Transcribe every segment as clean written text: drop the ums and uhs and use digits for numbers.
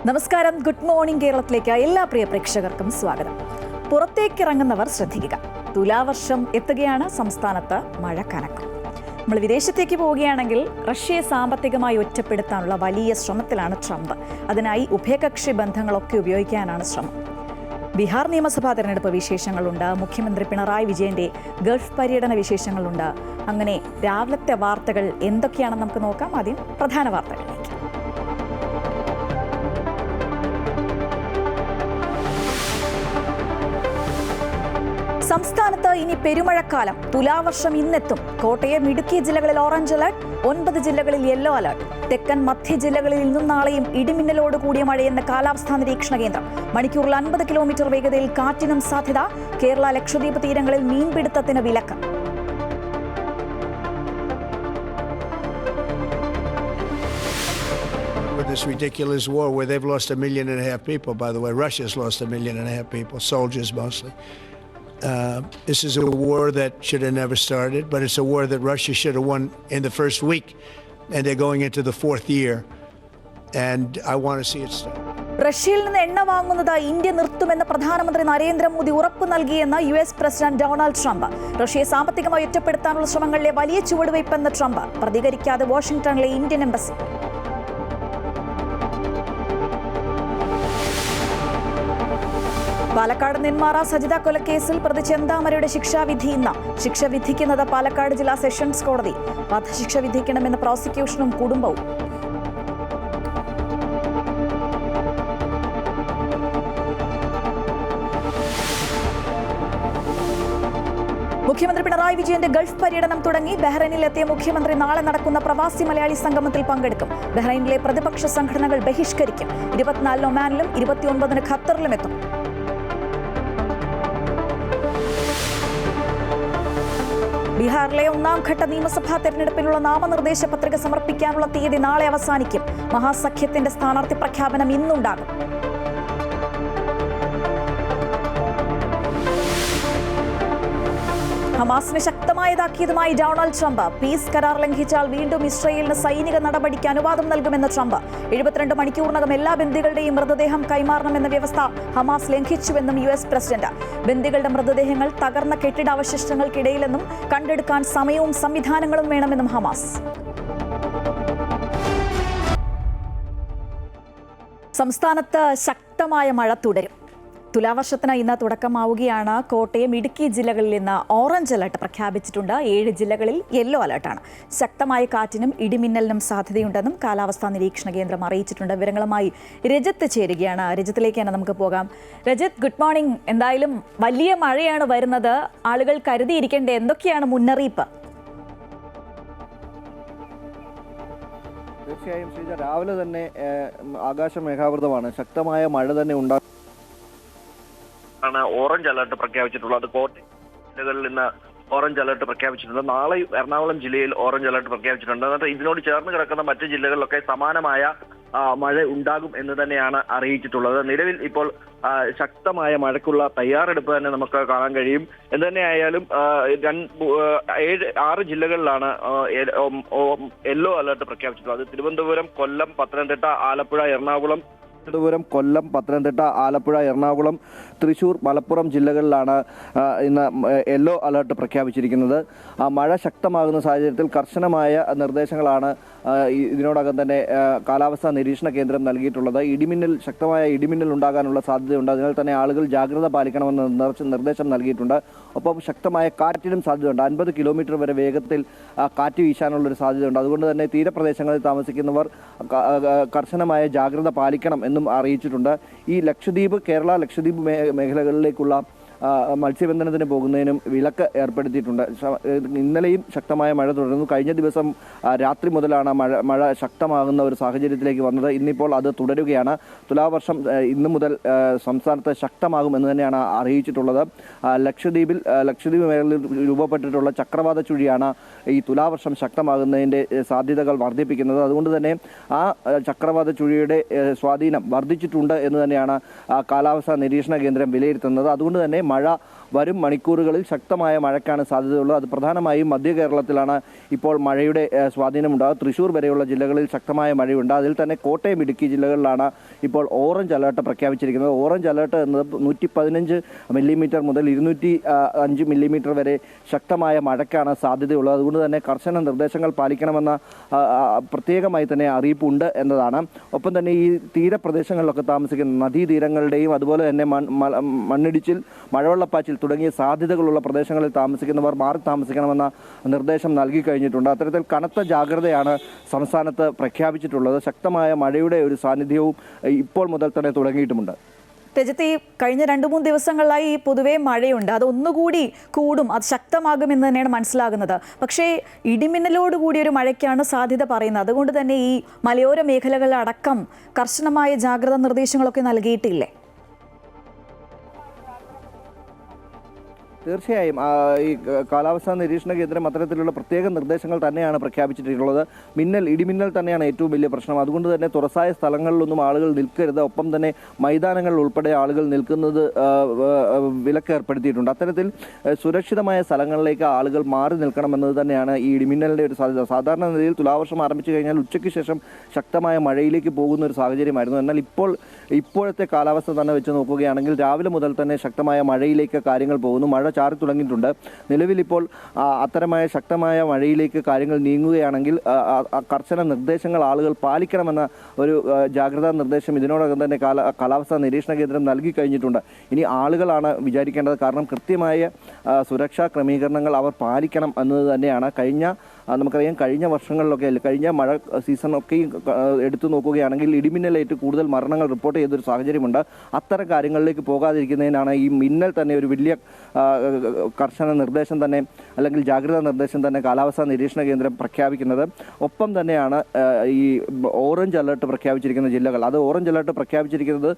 നമസ്കാരം, good morning കേരളത്തിലേക്ക് എല്ലാ പ്രിയ പ്രേക്ഷകർക്കും സ്വാഗതം. പുറത്തേക്കിറങ്ങുന്നവർ ശ്രദ്ധിക്കുക. തുലാവർഷം എത്തുകയാണ്. സംസ്ഥാനത്ത് മഴ കനക്കും. നമ്മൾ വിദേശത്തേക്ക് പോവുകയാണെങ്കിൽ റഷ്യയെ സാമ്പത്തികമായി ഒറ്റപ്പെടുത്താനുള്ള വലിയ ശ്രമത്തിലാണ് ട്രംപ്. അതിനായി ഉഭയകക്ഷി ബന്ധങ്ങളൊക്കെ ഉപയോഗിക്കാനാണ് ശ്രമം. ബീഹാർ നിയമസഭാ തെരഞ്ഞെടുപ്പ് വിശേഷങ്ങളുണ്ട്. മുഖ്യമന്ത്രി പിണറായി വിജയന്റെ ഗൾഫ് പര്യടന വിശേഷങ്ങളുണ്ട്. അങ്ങനെ രാവിലത്തെ വാർത്തകൾ എന്തൊക്കെയാണെന്ന് നമുക്ക് നോക്കാം. ആദ്യം പ്രധാന വാർത്തകളിലേക്ക്. സംസ്ഥാനത്ത് ഇനി പെരുമഴക്കാലം. തുലാവർഷം ഇന്നെത്തും. കോട്ടയം, ഇടുക്കി ജില്ലകളിൽ ഓറഞ്ച് അലർട്ട്, 9 ജില്ലകളിൽ യെല്ലോ അലർട്ട്. തെക്കൻ മധ്യ ജില്ലകളിൽ ഇന്നും നാളെയും ഇടിമിന്നലോട് കൂടിയ മഴയെന്ന് കാലാവസ്ഥാ നിരീക്ഷണ കേന്ദ്രം. മണിക്കൂറിൽ 50 കിലോമീറ്റർ വേഗതയിൽ കാറ്റിനും സാധ്യത. കേരള, ലക്ഷദ്വീപ് തീരങ്ങളിൽ മീൻപിടുത്തത്തിന് വിലക്ക്. This ridiculous war where they've lost 1.5 million people, by the way. Russia's lost 1.5 million people, soldiers mostly. This is a war that should have never started, but it's a war that Russia should have won in the first week, and they're going into the 4th year, and I want to see it stop. റഷ്യയിൽ നിന്ന് എണ്ണ വാങ്ങുന്നത് India നിർത്തുമെന്ന് പ്രധാനമന്ത്രി നരേന്ദ്രമോദി ഉറപ്പു നൽകിയെന്ന് US president Donald Trump. റഷ്യയെ സാമ്പത്തികമായി ഒറ്റപ്പെടുത്താനുള്ള ശ്രമങ്ങളിലെ വലിയ ചുവടുവയ്പ്പെന്ന് ട്രംപ്. പ്രതികരിക്കാതെ വാഷിംഗ്ടണിലെ ഇന്ത്യൻ എംബസി. പാലക്കാട് നെന്മാറ സജിത കൊലക്കേസിൽ പ്രതി ചെന്താമരയുടെ ശിക്ഷാവിധി ഇന്ന്. ശിക്ഷ വിധിക്കുന്നത് പാലക്കാട് ജില്ലാ സെഷൻസ് കോടതി. വധശിക്ഷ വിധിക്കണമെന്ന് പ്രോസിക്യൂഷനും കുടുംബവും. മുഖ്യമന്ത്രി പിണറായി വിജയന്റെ ഗൾഫ് പര്യടനം തുടങ്ങി. ബഹ്റൈനിലെത്തിയ മുഖ്യമന്ത്രി നാളെ നടക്കുന്ന പ്രവാസി മലയാളി സംഗമത്തിൽ പങ്കെടുക്കും. ബഹ്റൈനിലെ പ്രതിപക്ഷ സംഘടനകൾ ബഹിഷ്കരിക്കും. 24 ഒമാനിലും 29 ഖത്തറിലും എത്തും. ബീഹാറിലെ 1ാം ഘട്ട നിയമസഭാ തെരഞ്ഞെടുപ്പിനുള്ള നാമനിർദ്ദേശ പത്രിക സമർപ്പിക്കാനുള്ള തീയതി നാളെ അവസാനിക്കും. മഹാസഖ്യത്തിന്റെ സ്ഥാനാർത്ഥി പ്രഖ്യാപനം ഇന്നുണ്ടാകും. ഹമാസിന് ശക്തമായ താക്കീതുമായി ഡൊണാൾഡ് ട്രംപ്. പീസ് കരാർ ലംഘിച്ചാൽ വീണ്ടും ഇസ്രയേലിന് സൈനിക നടപടിക്ക് അനുവാദം നൽകുമെന്ന് ട്രംപ്. 72 മണിക്കൂറിനകം എല്ലാ ബന്ദികളുടെയും മൃതദേഹം കൈമാറണമെന്ന വ്യവസ്ഥ ഹമാസ് ലംഘിച്ചുവെന്നും US പ്രസിഡന്റ്. ബന്ദികളുടെ മൃതദേഹങ്ങൾ തകർന്ന കെട്ടിടാവശിഷ്ടങ്ങൾക്കിടയിലെന്നും കണ്ടെടുക്കാൻ സമയവും സംവിധാനങ്ങളും വേണമെന്നും ഹമാസ്. സംസ്ഥാനത്ത് ശക്തമായ മഴ തുടരും. തുലാവർഷത്തിന് ഇന്ന് തുടക്കമാവുകയാണ്. കോട്ടയം, ഇടുക്കി ജില്ലകളിൽ ഇന്ന് ഓറഞ്ച് അലർട്ട് പ്രഖ്യാപിച്ചിട്ടുണ്ട്. 7 ജില്ലകളിൽ യെല്ലോ അലർട്ടാണ്. ശക്തമായ കാറ്റിനും ഇടിമിന്നലിനും സാധ്യതയുണ്ടെന്നും കാലാവസ്ഥാ നിരീക്ഷണ കേന്ദ്രം അറിയിച്ചിട്ടുണ്ട്. വിവരങ്ങളുമായി രജത്ത് ചേരുകയാണ്. രജത്തിലേക്ക് തന്നെ നമുക്ക് പോകാം. Rajat, good morning. എന്തായാലും വലിയ മഴയാണ് വരുന്നത്. ആളുകൾ കരുതിയിരിക്കേണ്ട എന്തൊക്കെയാണ് മുന്നറിയിപ്പ്? തീർച്ചയായും ശ്രീജ, രാവിലെ തന്നെ ആകാശം മേഘാവൃതമാണ്. ശക്തമായ മഴ തന്നെ ഉണ്ടാകും. Orange alert പ്രഖ്യാപിച്ചിട്ടുള്ളത്. കോട്ടയം ജില്ലകളിൽ ഇന്ന് ഓറഞ്ച് അലർട്ട് പ്രഖ്യാപിച്ചിട്ടുണ്ട്. നാളെ എറണാകുളം ജില്ലയിൽ ഓറഞ്ച് അലർട്ട് പ്രഖ്യാപിച്ചിട്ടുണ്ട്. എന്നിട്ട് ഇതിനോട് ചേർന്ന് കിടക്കുന്ന മറ്റ് ജില്ലകളിലൊക്കെ സമാനമായ മഴ ഉണ്ടാകും എന്ന് തന്നെയാണ് അറിയിച്ചിട്ടുള്ളത്. നിലവിൽ ഇപ്പോൾ ശക്തമായ മഴയ്ക്കുള്ള തയ്യാറെടുപ്പ് തന്നെ നമുക്ക് കാണാൻ കഴിയും. എന്ത് തന്നെയായാലും 6 ജില്ലകളിലാണ് യെല്ലോ അലർട്ട് പ്രഖ്യാപിച്ചിട്ടുള്ളത്. തിരുവനന്തപുരം, കൊല്ലം, പത്തനംതിട്ട, ആലപ്പുഴ, എറണാകുളം, കൊല്ലം, പത്തനംതിട്ട, ആലപ്പുഴ, എറണാകുളം, തൃശൂർ, മലപ്പുറം ജില്ലകളിലാണ് ഇന്ന് യെല്ലോ അലർട്ട് പ്രഖ്യാപിച്ചിരിക്കുന്നത്. മഴ ശക്തമാകുന്ന സാഹചര്യത്തിൽ കർശനമായ നിർദ്ദേശങ്ങളാണ് ഇതിനോടകം തന്നെ കാലാവസ്ഥാ നിരീക്ഷണ കേന്ദ്രം നൽകിയിട്ടുള്ളത്. ശക്തമായ ഇടിമിന്നൽ ഉണ്ടാകാനുള്ള സാധ്യതയുണ്ട്. അതിനാൽ തന്നെ ആളുകൾ ജാഗ്രത പാലിക്കണമെന്ന് നിർദ്ദേശം നൽകിയിട്ടുണ്ട്. ഒപ്പം ശക്തമായ കാറ്റിനും സാധ്യതയുണ്ട്. 50 കിലോമീറ്റർ വരെ വേഗത്തിൽ കാറ്റ് വീശാനുള്ളൊരു സാധ്യതയുണ്ട്. അതുകൊണ്ട് തന്നെ തീരപ്രദേശങ്ങളിൽ താമസിക്കുന്നവർ കർശനമായ ജാഗ്രത പാലിക്കണം എന്നും അറിയിച്ചിട്ടുണ്ട്. ഈ കേരള ലക്ഷദ്വീപ് മേഖലകളിലേക്കുള്ള മത്സ്യബന്ധനത്തിന് പോകുന്നതിനും വിലക്ക് ഏർപ്പെടുത്തിയിട്ടുണ്ട്. ഇന്നലെയും ശക്തമായ മഴ തുടരുന്നു. കഴിഞ്ഞ ദിവസം രാത്രി മുതലാണ് മഴ ശക്തമാകുന്ന ഒരു സാഹചര്യത്തിലേക്ക് വന്നത്. ഇന്നിപ്പോൾ അത് തുടരുകയാണ്. തുലാവർഷം ഇന്നു മുതൽ സംസ്ഥാനത്ത് ശക്തമാകും എന്ന് തന്നെയാണ് അറിയിച്ചിട്ടുള്ളത്. ലക്ഷദ്വീപ് മേഖലയിൽ രൂപപ്പെട്ടിട്ടുള്ള ചക്രവാത ചുഴിയാണ് ഈ തുലാവർഷം ശക്തമാകുന്നതിൻ്റെ സാധ്യതകൾ വർദ്ധിപ്പിക്കുന്നത്. അതുകൊണ്ട് തന്നെ ആ ചക്രവാത ചുഴിയുടെ സ്വാധീനം വർദ്ധിച്ചിട്ടുണ്ട് എന്ന് തന്നെയാണ് കാലാവസ്ഥാ നിരീക്ഷണ കേന്ദ്രം വിലയിരുത്തുന്നത്. അതുകൊണ്ട് തന്നെ മഴ വരും മണിക്കൂറുകളിൽ ശക്തമായ മഴയ്ക്കാണ് സാധ്യതയുള്ളത്. അത് പ്രധാനമായും മധ്യ കേരളത്തിലാണ് ഇപ്പോൾ മഴയുടെ സ്വാധീനമുണ്ടാകുക. തൃശ്ശൂർ വരെയുള്ള ജില്ലകളിൽ ശക്തമായ മഴയുണ്ട്. അതിൽ തന്നെ കോട്ടയം, ഇടുക്കി ജില്ലകളിലാണ് ഇപ്പോൾ ഓറഞ്ച് അലേർട്ട് പ്രഖ്യാപിച്ചിരിക്കുന്നത്. ഓറഞ്ച് അലേർട്ട് എന്നത് 115 മില്ലിമീറ്റർ മുതൽ 205 മില്ലിമീറ്റർ വരെ ശക്തമായ മഴയ്ക്കാണ് സാധ്യതയുള്ളത്. അതുകൊണ്ട് തന്നെ കർശന നിർദ്ദേശങ്ങൾ പാലിക്കണമെന്ന പ്രത്യേകമായി തന്നെ അറിയിപ്പുണ്ട് എന്നതാണ്. ഒപ്പം തന്നെ ഈ തീരപ്രദേശങ്ങളിലൊക്കെ താമസിക്കുന്ന നദീതീരങ്ങളുടെയും അതുപോലെ തന്നെ മണ്ണിടിച്ചിൽ, മഴവെള്ളപ്പാച്ചിൽ തുടങ്ങിയ സാധ്യതകളുള്ള പ്രദേശങ്ങളിൽ താമസിക്കുന്നവർ മാറി താമസിക്കണമെന്ന നിർദ്ദേശം നൽകി കഴിഞ്ഞിട്ടുണ്ട്. അത്തരത്തിൽ കനത്ത ജാഗ്രതയാണ് സംസ്ഥാനത്ത് പ്രഖ്യാപിച്ചിട്ടുള്ളത്. ശക്തമായ മഴയുടെ ഒരു സാന്നിധ്യവും ഇപ്പോൾ മുതൽ തന്നെ തുടങ്ങിയിട്ടുമുണ്ട്. രജത്ത്, ഈ കഴിഞ്ഞ 2-3 ദിവസങ്ങളിലായി പൊതുവേ മഴയുണ്ട്, അത് ഒന്നുകൂടി കൂടും, അത് ശക്തമാകുമെന്ന് തന്നെയാണ് മനസ്സിലാകുന്നത്. പക്ഷേ ഇടിമിന്നലോടുകൂടി ഒരു മഴയ്ക്കാണ് സാധ്യത പറയുന്നത്. അതുകൊണ്ട് തന്നെ ഈ മലയോര മേഖലകളിലടക്കം കർശനമായ ജാഗ്രതാ നിർദ്ദേശങ്ങളൊക്കെ നൽകിയിട്ടില്ലേ? തീർച്ചയായും ഈ കാലാവസ്ഥാ നിരീക്ഷണ കേന്ദ്രം അത്തരത്തിലുള്ള പ്രത്യേക നിർദ്ദേശങ്ങൾ തന്നെയാണ് പ്രഖ്യാപിച്ചിട്ടുള്ളത്. ഇടിമിന്നൽ തന്നെയാണ് ഏറ്റവും വലിയ പ്രശ്നം. അതുകൊണ്ട് തന്നെ തുറസായ സ്ഥലങ്ങളിലൊന്നും ആളുകൾ നിൽക്കരുത്. ഒപ്പം തന്നെ മൈതാനങ്ങളിൽ ഉൾപ്പെടെ ആളുകൾ നിൽക്കുന്നത് വിലക്ക് ഏർപ്പെടുത്തിയിട്ടുണ്ട്. അത്തരത്തിൽ സുരക്ഷിതമായ സ്ഥലങ്ങളിലേക്ക് ആളുകൾ മാറി നിൽക്കണമെന്നത് തന്നെയാണ് ഈ ഇടിമിന്നലിൻ്റെ ഒരു സാധ്യത. സാധാരണ നിലയിൽ തുലാവർഷം ആരംഭിച്ചു കഴിഞ്ഞാൽ ഉച്ചയ്ക്ക് ശേഷം ശക്തമായ മഴയിലേക്ക് പോകുന്ന ഒരു സാഹചര്യമായിരുന്നു. എന്നാൽ ഇപ്പോഴത്തെ കാലാവസ്ഥ തന്നെ വെച്ച് നോക്കുകയാണെങ്കിൽ രാവിലെ മുതൽ തന്നെ ശക്തമായ മഴയിലേക്ക് കാര്യങ്ങൾ പോകുന്നു. മഴ ചാറി തുടങ്ങിയിട്ടുണ്ട്. നിലവിലിപ്പോൾ അത്തരമായ ശക്തമായ മഴയിലേക്ക് കാര്യങ്ങൾ നീങ്ങുകയാണെങ്കിൽ കർശന നിർദ്ദേശങ്ങൾ ആളുകൾ പാലിക്കണമെന്ന ഒരു ജാഗ്രതാ നിർദ്ദേശം ഇതിനോടകം തന്നെ കാലാവസ്ഥാ നിരീക്ഷണ കേന്ദ്രം നൽകി കഴിഞ്ഞിട്ടുണ്ട്. ഇനി ആളുകളാണ് വിചാരിക്കേണ്ടത്. കാരണം കൃത്യമായ സുരക്ഷാ ക്രമീകരണങ്ങൾ അവർ പാലിക്കണം എന്നത് തന്നെയാണ്. നമുക്കറിയാം കഴിഞ്ഞ വർഷങ്ങളിലൊക്കെ കഴിഞ്ഞ മഴ സീസണൊക്കെയും എടുത്തു നോക്കുകയാണെങ്കിൽ ഇടിമിന്നലേറ്റ് കൂടുതൽ മരണങ്ങൾ റിപ്പോർട്ട് ചെയ്തൊരു സാഹചര്യമുണ്ട്. അത്തരം കാര്യങ്ങളിലേക്ക് പോകാതിരിക്കുന്നതിനാണ് ഈ മിന്നൽ തന്നെ ഒരു വലിയ കർശന നിർദ്ദേശം തന്നെ അല്ലെങ്കിൽ ജാഗ്രതാ നിർദ്ദേശം തന്നെ കാലാവസ്ഥാ നിരീക്ഷണ കേന്ദ്രം പ്രഖ്യാപിക്കുന്നത്. ഒപ്പം തന്നെയാണ് ഈ ഓറഞ്ച് അലേർട്ട് പ്രഖ്യാപിച്ചിരിക്കുന്ന ജില്ലകൾ. അത് ഓറഞ്ച് അലേർട്ട് പ്രഖ്യാപിച്ചിരിക്കുന്നത്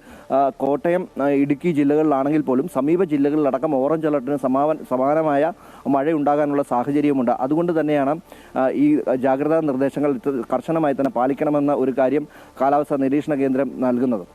കോട്ടയം, ഇടുക്കി ജില്ലകളിലാണെങ്കിൽ പോലും സമീപ ജില്ലകളിലടക്കം ഓറഞ്ച് അലേർട്ടിന് സമാനമായ മഴ ഉണ്ടാകാനുള്ള സാഹചര്യമുണ്ട്. അതുകൊണ്ട് തന്നെയാണ് ഈ ജാഗ്രതാ നിർദ്ദേശങ്ങൾ കർശനമായി തന്നെ പാലിക്കണമെന്ന ഒരു കാര്യം കാലാവസ്ഥാ നിരീക്ഷണ കേന്ദ്രം നൽകുന്നത്.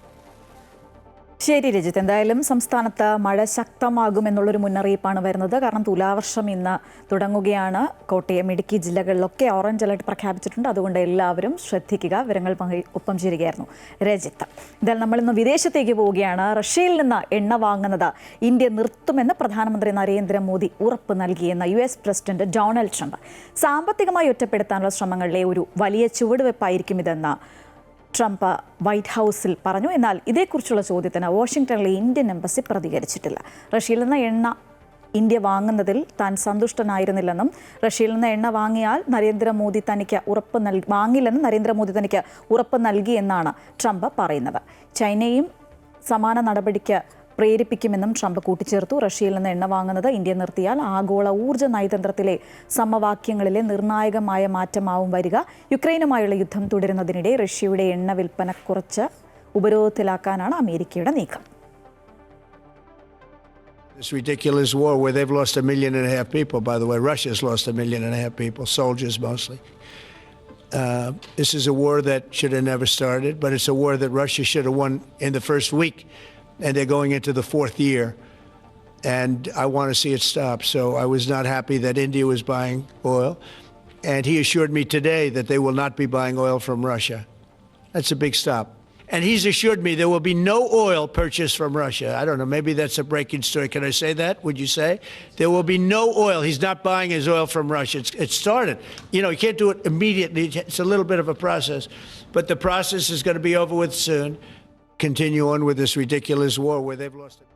ശരി രജിത്ത്, എന്തായാലും സംസ്ഥാനത്ത് മഴ ശക്തമാകുമെന്നുള്ളൊരു മുന്നറിയിപ്പാണ് വരുന്നത്. കാരണം തുലാവർഷം ഇന്ന് തുടങ്ങുകയാണ്. കോട്ടയം, ഇടുക്കി ജില്ലകളിലൊക്കെ ഓറഞ്ച് അലർട്ട് പ്രഖ്യാപിച്ചിട്ടുണ്ട്. അതുകൊണ്ട് എല്ലാവരും ശ്രദ്ധിക്കുക. വിവരങ്ങൾ ഒപ്പം ചേരുകയായിരുന്നു രജിത്ത്. എന്തായാലും നമ്മളിന്ന് വിദേശത്തേക്ക് പോവുകയാണ്. റഷ്യയിൽ നിന്ന് എണ്ണ വാങ്ങുന്നത് ഇന്ത്യ നിർത്തുമെന്ന് പ്രധാനമന്ത്രി നരേന്ദ്രമോദി ഉറപ്പ് നൽകിയെന്ന് US പ്രസിഡന്റ് ഡൊണാൾഡ് ട്രംപ്. സാമ്പത്തികമായി ഒറ്റപ്പെടുത്താനുള്ള ശ്രമങ്ങളിലെ ഒരു വലിയ ചുവടുവെപ്പായിരിക്കും ഇതെന്ന് ട്രംപ് വൈറ്റ് ഹൗസിൽ പറഞ്ഞു. എന്നാൽ ഇതേക്കുറിച്ചുള്ള ചോദ്യത്തിന് വാഷിംഗ്ടണിലെ ഇന്ത്യൻ എംബസി പ്രതികരിച്ചിട്ടില്ല. റഷ്യയിൽ നിന്ന് എണ്ണ ഇന്ത്യ വാങ്ങുന്നതിൽ താൻ സന്തുഷ്ടനായിരുന്നില്ലെന്നും റഷ്യയിൽ നിന്ന് എണ്ണ വാങ്ങിയാൽ വാങ്ങില്ലെന്നും നരേന്ദ്രമോദി തനിക്ക് ഉറപ്പ് നൽകിയെന്നാണ് ട്രംപ് പറയുന്നത്. ചൈനയും സമാന നടപടിക്ക് പ്രേരിപ്പിക്കുമെന്നും ട്രംപ് കൂട്ടിച്ചേർത്തു. റഷ്യയിൽ നിന്ന് എണ്ണ വാങ്ങുന്നത് ഇന്ത്യ നിർത്തിയാൽ ആഗോള ഊർജ്ജ നയതന്ത്രത്തിലെ സമവാക്യങ്ങളിലെ നിർണായകമായ മാറ്റമാവും വരിക. യുക്രൈനുമായുള്ള യുദ്ധം തുടരുന്നതിനിടെ റഷ്യയുടെ എണ്ണ വിൽപ്പന കുറച്ച് ഉപരോധത്തിലാക്കാനാണ് അമേരിക്കയുടെ നീക്കം. This ridiculous war where they've lost 1.5 million people, by the way. Russia's lost 1.5 million people, soldiers mostly. This is a war that should have never started, but it's a war that Russia should have won in the first week. And they're going into the 4th year, and I want to see it stop. So I was not happy that India was buying oil, and he assured me today that they will not be buying oil from Russia. That's a big stop. And he's assured me there will be no oil purchased from Russia. I don't know, maybe that's a breaking story. Can I say that? Would you say? There will be no oil. He's not buying his oil from Russia. It started. You know, you can't do it immediately. It's a little bit of a process, but the process is going to be over with soon. Continue on with this ridiculous war where they've lost it.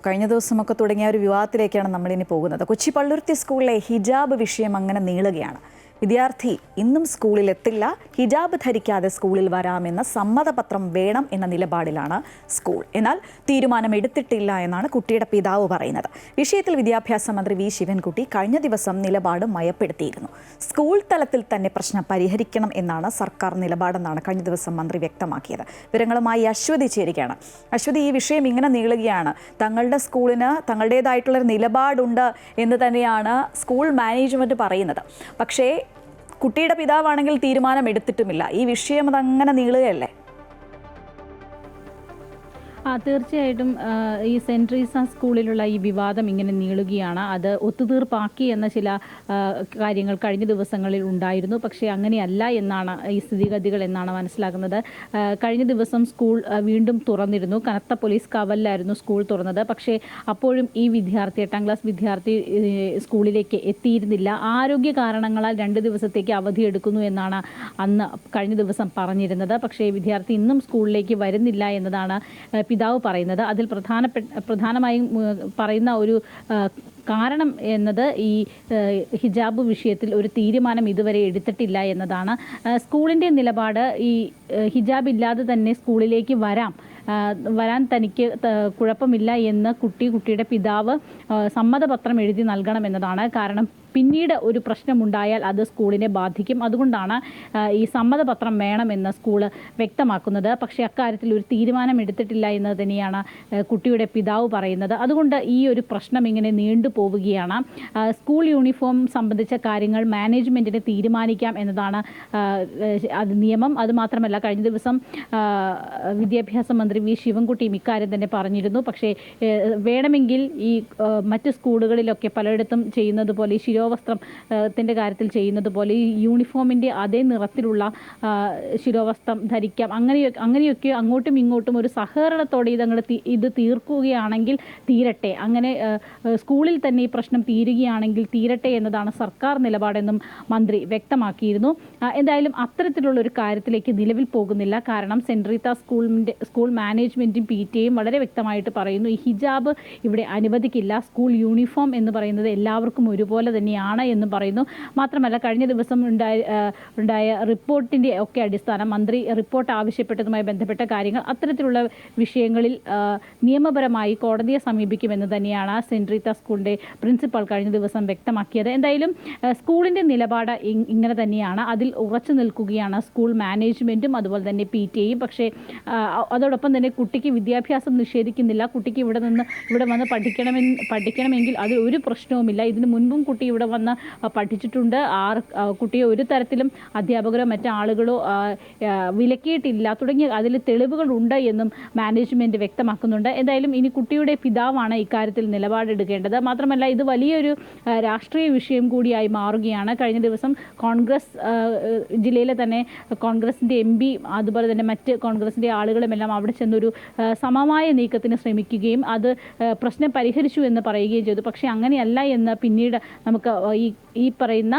കഴിഞ്ഞ ദിവസമൊക്കെ തുടങ്ങിയ ഒരു വിവാദത്തിലേക്കാണ് നമ്മളിനി പോകുന്നത്. കൊച്ചി പള്ളുരുത്തി സ്കൂളിലെ ഹിജാബ് വിഷയം അങ്ങനെ നീളുകയാണ്. വിദ്യാർത്ഥി ഇന്നും സ്കൂളിൽ എത്തില്ല, ഹിജാബ് ധരിക്കാതെ സ്കൂളിൽ വരാമെന്ന സമ്മതപത്രം വേണം എന്ന നിലപാടിലാണ് സ്കൂൾ. എന്നാൽ തീരുമാനമെടുത്തിട്ടില്ല എന്നാണ് കുട്ടിയുടെ പിതാവ് പറയുന്നത്. വിഷയത്തിൽ വിദ്യാഭ്യാസ മന്ത്രി വി ശിവൻകുട്ടി കഴിഞ്ഞ ദിവസം നിലപാട് മയപ്പെടുത്തിയിരുന്നു. സ്കൂൾ തലത്തിൽ തന്നെ പ്രശ്നം പരിഹരിക്കണം എന്നാണ് സർക്കാർ നിലപാടെന്നാണ് കഴിഞ്ഞ ദിവസം മന്ത്രി വ്യക്തമാക്കിയത്. വിവരങ്ങളുമായി അശ്വതി ചേരുകയാണ്. അശ്വതി, ഈ വിഷയം ഇങ്ങനെ നീളുകയാണ്. തങ്ങളുടെ സ്കൂളിന് തങ്ങളുടേതായിട്ടുള്ളൊരു നിലപാടുണ്ട് എന്ന് തന്നെയാണ് സ്കൂൾ മാനേജ്മെൻറ്റ് പറയുന്നത്. പക്ഷേ കുട്ടിയുടെ പിതാവാണെങ്കിൽ തീരുമാനം എടുത്തിട്ടുമില്ല. ഈ വിഷയം അതങ്ങനെ നീളുകയല്ലേ? തീർച്ചയായിട്ടും ഈ സെൻറ് ട്രീസ സ്കൂളിലുള്ള ഈ വിവാദം ഇങ്ങനെ നീളുകയാണ്. അത് ഒത്തുതീർപ്പാക്കി എന്ന ചില കാര്യങ്ങൾ കഴിഞ്ഞ ദിവസങ്ങളിൽ ഉണ്ടായിരുന്നു. പക്ഷേ അങ്ങനെയല്ല എന്നാണ് ഈ സ്ഥിതിഗതികൾ എന്നാണ് മനസ്സിലാക്കുന്നത്. കഴിഞ്ഞ ദിവസം സ്കൂൾ വീണ്ടും തുറന്നിരുന്നു. കനത്ത പോലീസ് കാവലിലായിരുന്നു സ്കൂൾ തുറന്നത്. പക്ഷേ അപ്പോഴും ഈ വിദ്യാർത്ഥി 8ാം ക്ലാസ് വിദ്യാർത്ഥി സ്കൂളിലേക്ക് എത്തിയിരുന്നില്ല. ആരോഗ്യ കാരണങ്ങളാൽ 2 ദിവസത്തേക്ക് അവധിയെടുക്കുന്നു എന്നാണ് അന്ന് കഴിഞ്ഞ ദിവസം പറഞ്ഞിരുന്നത്. പക്ഷേ വിദ്യാർത്ഥി ഇന്നും സ്കൂളിലേക്ക് വരുന്നില്ല എന്നതാണ് പിതാവ് പറയുന്നത്. അതിൽ പ്രധാനമായും പറയുന്ന ഒരു കാരണം എന്നത് ഈ ഹിജാബ് വിഷയത്തിൽ ഒരു തീരുമാനം ഇതുവരെ എടുത്തിട്ടില്ല എന്നതാണ്. സ്കൂളിൻ്റെ നിലപാട് ഈ ഹിജാബ് ഇല്ലാതെ തന്നെ സ്കൂളിലേക്ക് വരാൻ തനിക്ക് കുഴപ്പമില്ല എന്ന് കുട്ടിയുടെ പിതാവ് സമ്മതപത്രം എഴുതി നൽകണമെന്നതാണ്. കാരണം പിന്നീട് ഒരു പ്രശ്നമുണ്ടായാൽ അത് സ്കൂളിനെ ബാധിക്കും. അതുകൊണ്ടാണ് ഈ സമ്മതപത്രം വേണമെന്ന് സ്കൂൾ വ്യക്തമാക്കുന്നത്. പക്ഷേ അക്കാര്യത്തിൽ ഒരു തീരുമാനം എടുത്തിട്ടില്ല എന്ന് തന്നെയാണ് കുട്ടിയുടെ പിതാവ് പറയുന്നത്. അതുകൊണ്ട് ഈ ഒരു പ്രശ്നം ഇങ്ങനെ നീണ്ടുപോവുകയാണ്. സ്കൂൾ യൂണിഫോം സംബന്ധിച്ച കാര്യങ്ങൾ മാനേജ്മെൻറ്റിന് തീരുമാനിക്കാം എന്നതാണ് അത് നിയമം. അതുമാത്രമല്ല, കഴിഞ്ഞ ദിവസം വിദ്യാഭ്യാസ മന്ത്രി വി ശിവൻകുട്ടിയും ഇക്കാര്യം തന്നെ പറഞ്ഞിരുന്നു. പക്ഷേ വേണമെങ്കിൽ ഈ മറ്റ് സ്കൂളുകളിലൊക്കെ പലയിടത്തും ചെയ്യുന്നത് പോലെ ഈ ശിരോവസ്ത്രത്തിൻ്റെ കാര്യത്തിൽ ചെയ്യുന്നത് പോലെ ഈ യൂണിഫോമിൻ്റെ അതേ നിറത്തിലുള്ള ശിരോവസ്ത്രം ധരിക്കാം. അങ്ങനെയൊക്കെ അങ്ങോട്ടും ഇങ്ങോട്ടും ഒരു സഹകരണത്തോടെ ഇത് തീർക്കുകയാണെങ്കിൽ തീരട്ടെ, അങ്ങനെ സ്കൂളിൽ തന്നെ ഈ പ്രശ്നം തീരുകയാണെങ്കിൽ തീരട്ടെ എന്നതാണ് സർക്കാർ നിലപാടെന്നും മന്ത്രി വ്യക്തമാക്കിയിരുന്നു. എന്തായാലും അത്തരത്തിലുള്ള ഒരു കാര്യത്തിലേക്ക് നിലവിൽ പോകുന്നില്ല. കാരണം സെൻറ് റീത്ത സ്കൂൾ മാനേജ്മെൻറ്റും PTA വളരെ വ്യക്തമായിട്ട് പറയുന്നു, ഈ ഹിജാബ് ഇവിടെ അനുവദിക്കില്ല. സ്കൂൾ യൂണിഫോം എന്ന് പറയുന്നത് എല്ലാവർക്കും ഒരുപോലെ തന്നെയാണ് എന്ന് പറയുന്നു. മാത്രമല്ല, കഴിഞ്ഞ ദിവസം ഉണ്ടായ റിപ്പോർട്ടിൻ്റെ ഒക്കെ അടിസ്ഥാനം മന്ത്രി റിപ്പോർട്ട് ആവശ്യപ്പെട്ടതുമായി ബന്ധപ്പെട്ട കാര്യങ്ങൾ അത്തരത്തിലുള്ള വിഷയങ്ങളിൽ നിയമപരമായി കോടതിയെ സമീപിക്കുമെന്ന് തന്നെയാണ് സെൻറ് റീത്ത സ്കൂളിൻ്റെ പ്രിൻസിപ്പൽ കഴിഞ്ഞ ദിവസം വ്യക്തമാക്കിയത്. എന്തായാലും സ്കൂളിൻ്റെ നിലപാട് ഇങ്ങനെ തന്നെയാണ്. അതിൽ ഉറച്ചു നിൽക്കുകയാണ് സ്കൂൾ മാനേജ്മെൻറ്റും അതുപോലെ തന്നെ PTA. പക്ഷേ അതോടൊപ്പം തന്നെ കുട്ടിക്ക് വിദ്യാഭ്യാസം നിഷേധിക്കുന്നില്ല. കുട്ടിക്ക് ഇവിടെ വന്ന് പഠിക്കണമെങ്കിൽ അതിൽ ഒരു പ്രശ്നവുമില്ല. ഇതിനു മുൻപും കുട്ടി ഇവിടെ വന്ന് പഠിച്ചിട്ടുണ്ട്. കുട്ടിയെ ഒരു തരത്തിലും അധ്യാപകരോ മറ്റാളുകളോ വിലക്കിയിട്ടില്ല തുടങ്ങിയ അതിൽ തെളിവുകളുണ്ട് എന്നും മാനേജ്മെൻറ്റ് വ്യക്തമാക്കുന്നുണ്ട്. എന്തായാലും ഇനി കുട്ടിയുടെ പിതാവാണ് ഇക്കാര്യത്തിൽ നിലപാടെടുക്കേണ്ടത്. മാത്രമല്ല, ഇത് വലിയൊരു രാഷ്ട്രീയ വിഷയം കൂടിയായി മാറുകയാണ്. കഴിഞ്ഞ ദിവസം കോൺഗ്രസ് ജില്ലയിലെ തന്നെ കോൺഗ്രസിൻ്റെ MP അതുപോലെ തന്നെ മറ്റ് കോൺഗ്രസിൻ്റെ ആളുകളുമെല്ലാം അവിടെ ചെന്നൊരു സമമായ നീക്കത്തിന് ശ്രമിക്കുകയും അത് പ്രശ്നം പരിഹരിച്ചു എന്ന് പറയുകയും ചെയ്തു. പക്ഷേ അങ്ങനെയല്ല എന്ന് പിന്നീട് നമുക്ക് ഈ പറയുന്ന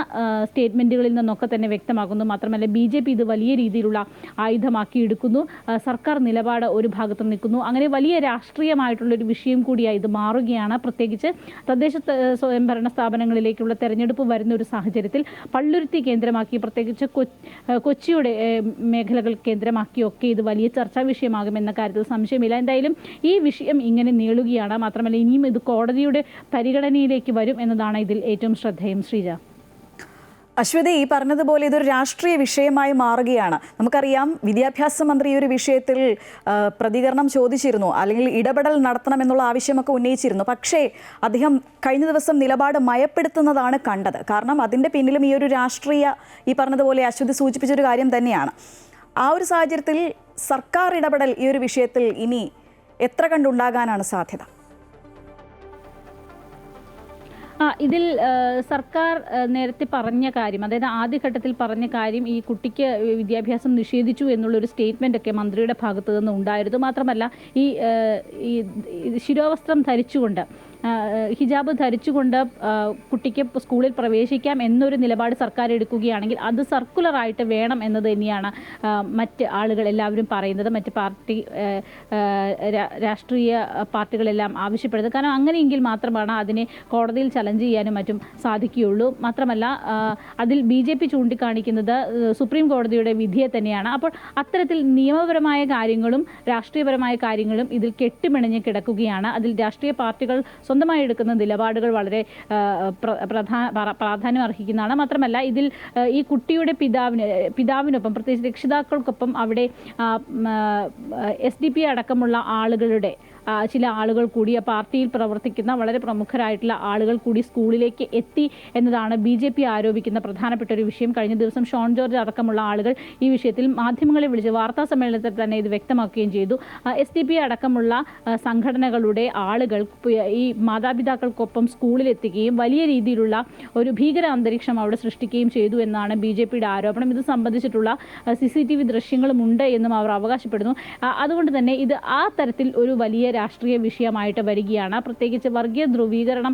സ്റ്റേറ്റ്മെൻറ്റുകളിൽ നിന്നൊക്കെ തന്നെ വ്യക്തമാക്കുന്നു. മാത്രമല്ല, BJP ഇത് വലിയ രീതിയിലുള്ള ആയുധമാക്കി എടുക്കുന്നു. സർക്കാർ നിലപാട് ഒരു ഭാഗത്ത് നിൽക്കുന്നു. അങ്ങനെ വലിയ രാഷ്ട്രീയമായിട്ടുള്ളൊരു വിഷയം കൂടിയായി ഇത് മാറുകയാണ്. പ്രത്യേകിച്ച് തദ്ദേശ സ്വയംഭരണ സ്ഥാപനങ്ങളിലേക്കുള്ള തെരഞ്ഞെടുപ്പ് വരുന്ന ഒരു സാഹചര്യത്തിൽ പള്ളുരുത്തി കേന്ദ്രമാക്കി, പ്രത്യേകിച്ച് കൊച്ചിയുടെ മേഖലകൾ കേന്ദ്രമാക്കിയൊക്കെ ഇത് വലിയ ചർച്ചാ വിഷയമാകുമെന്ന കാര്യത്തിൽ സംശയമില്ല. എന്തായാലും ഈ വിഷയം ഇങ്ങനെ നീളുകയാണ്. മാത്രമല്ല, ഇനിയും ഇത് കോടതിയുടെ പരിഗണനയിലേക്ക് വരും എന്നതാണ് ഇതിൽ ഏറ്റവും ശ്രദ്ധേയം. ശ്രീജ. അശ്വതി, ഈ പറഞ്ഞതുപോലെ ഇതൊരു രാഷ്ട്രീയ വിഷയമായി മാറുകയാണ്. നമുക്കറിയാം, വിദ്യാഭ്യാസ മന്ത്രി ഈ ഒരു വിഷയത്തിൽ പ്രതികരണം ചോദിച്ചിരുന്നു, അല്ലെങ്കിൽ ഇടപെടൽ നടത്തണമെന്നുള്ള ആവശ്യമൊക്കെ ഉന്നയിച്ചിരുന്നു. പക്ഷേ അദ്ദേഹം കഴിഞ്ഞ ദിവസം നിലപാട് മയപ്പെടുത്തുന്നതാണ് കണ്ടത്. കാരണം അതിൻ്റെ പിന്നിലും ഈ ഒരു ഈ പറഞ്ഞതുപോലെ അശ്വതി സൂചിപ്പിച്ചൊരു കാര്യം തന്നെയാണ്. ആ ഒരു സാഹചര്യത്തിൽ സർക്കാർ ഇടപെടൽ ഈ ഒരു വിഷയത്തിൽ ഇനി എത്ര കണ്ടുണ്ടാകാനാണ് സാധ്യത? ഇതിൽ സർക്കാർ നേരത്തെ പറഞ്ഞ കാര്യം, അതായത് ആദ്യഘട്ടത്തിൽ പറഞ്ഞ കാര്യം, ഈ കുട്ടിക്ക് വിദ്യാഭ്യാസം നിഷേധിച്ചു എന്നുള്ളൊരു സ്റ്റേറ്റ്മെൻ്റ് ഒക്കെ മന്ത്രിയുടെ ഭാഗത്തു നിന്ന് ഉണ്ടായിരുന്നു. മാത്രമല്ല, ഈ ശിരോവസ്ത്രം ധരിച്ചുകൊണ്ട് ഹിജാബ് ധരിച്ചുകൊണ്ട് കുട്ടിക്ക് സ്കൂളിൽ പ്രവേശിക്കാം എന്നൊരു നിലപാട് സർക്കാർ എടുക്കുകയാണെങ്കിൽ അത് സർക്കുലറായിട്ട് വേണം എന്നത് തന്നെയാണ് മറ്റ് ആളുകൾ എല്ലാവരും പറയുന്നത്. മറ്റ് രാഷ്ട്രീയ പാർട്ടികളെല്ലാം ആവശ്യപ്പെടുന്നത്. കാരണം അങ്ങനെയെങ്കിൽ മാത്രമാണ് അതിനെ കോടതിയിൽ ചലഞ്ച് ചെയ്യാനും മറ്റും സാധിക്കുകയുള്ളൂ. മാത്രമല്ല, അതിൽ BJP ചൂണ്ടിക്കാണിക്കുന്നത് സുപ്രീം കോടതിയുടെ വിധിയെ തന്നെയാണ്. അപ്പോൾ അത്തരത്തിൽ നിയമപരമായ കാര്യങ്ങളും രാഷ്ട്രീയപരമായ കാര്യങ്ങളും ഇതിൽ കെട്ടുമിണഞ്ഞ് കിടക്കുകയാണ്. അതിൽ രാഷ്ട്രീയ പാർട്ടികൾ സ്വന്തമായി എടുക്കുന്ന നിലപാടുകൾ വളരെ പ്രാധാന്യം അർഹിക്കുന്നതാണ്. മാത്രമല്ല ഇതിൽ ഈ കുട്ടിയുടെ പിതാവിനൊപ്പം പ്രത്യേകിച്ച് രക്ഷിതാക്കൾക്കൊപ്പം അവിടെ SDP അടക്കമുള്ള ആളുകളുടെ ചില ആളുകൾ കൂടി ആ പാർട്ടിയിൽ പ്രവർത്തിക്കുന്ന വളരെ പ്രമുഖരായിട്ടുള്ള ആളുകൾ കൂടി സ്കൂളിലേക്ക് എത്തി എന്നതാണ് BJP ആരോപിക്കുന്ന പ്രധാനപ്പെട്ട ഒരു വിഷയം. കഴിഞ്ഞ ദിവസം ഷോൺ ജോർജ് അടക്കമുള്ള ആളുകൾ ഈ വിഷയത്തിൽ മാധ്യമങ്ങളെ വിളിച്ച് വാർത്താ സമ്മേളനത്തിൽ തന്നെ ഇത് വ്യക്തമാക്കുകയും ചെയ്തു. SDP അടക്കമുള്ള സംഘടനകളുടെ ആളുകൾ ഈ മാതാപിതാക്കൾക്കൊപ്പം സ്കൂളിലെത്തുകയും വലിയ രീതിയിലുള്ള ഒരു ഭീകര അന്തരീക്ഷം അവിടെ സൃഷ്ടിക്കുകയും ചെയ്തു എന്നാണ് BJPയുടെ ആരോപണം. ഇത് സംബന്ധിച്ചിട്ടുള്ള CCTV ദൃശ്യങ്ങളുമുണ്ട് എന്നും അവർ അവകാശപ്പെടുന്നു. അതുകൊണ്ട് തന്നെ ഇത് ആ തരത്തിൽ ഒരു വലിയ രാഷ്ട്രീയ വിഷയമായിട്ട് വരികയാണ്. പ്രത്യേകിച്ച് വർഗീയ ധ്രുവീകരണം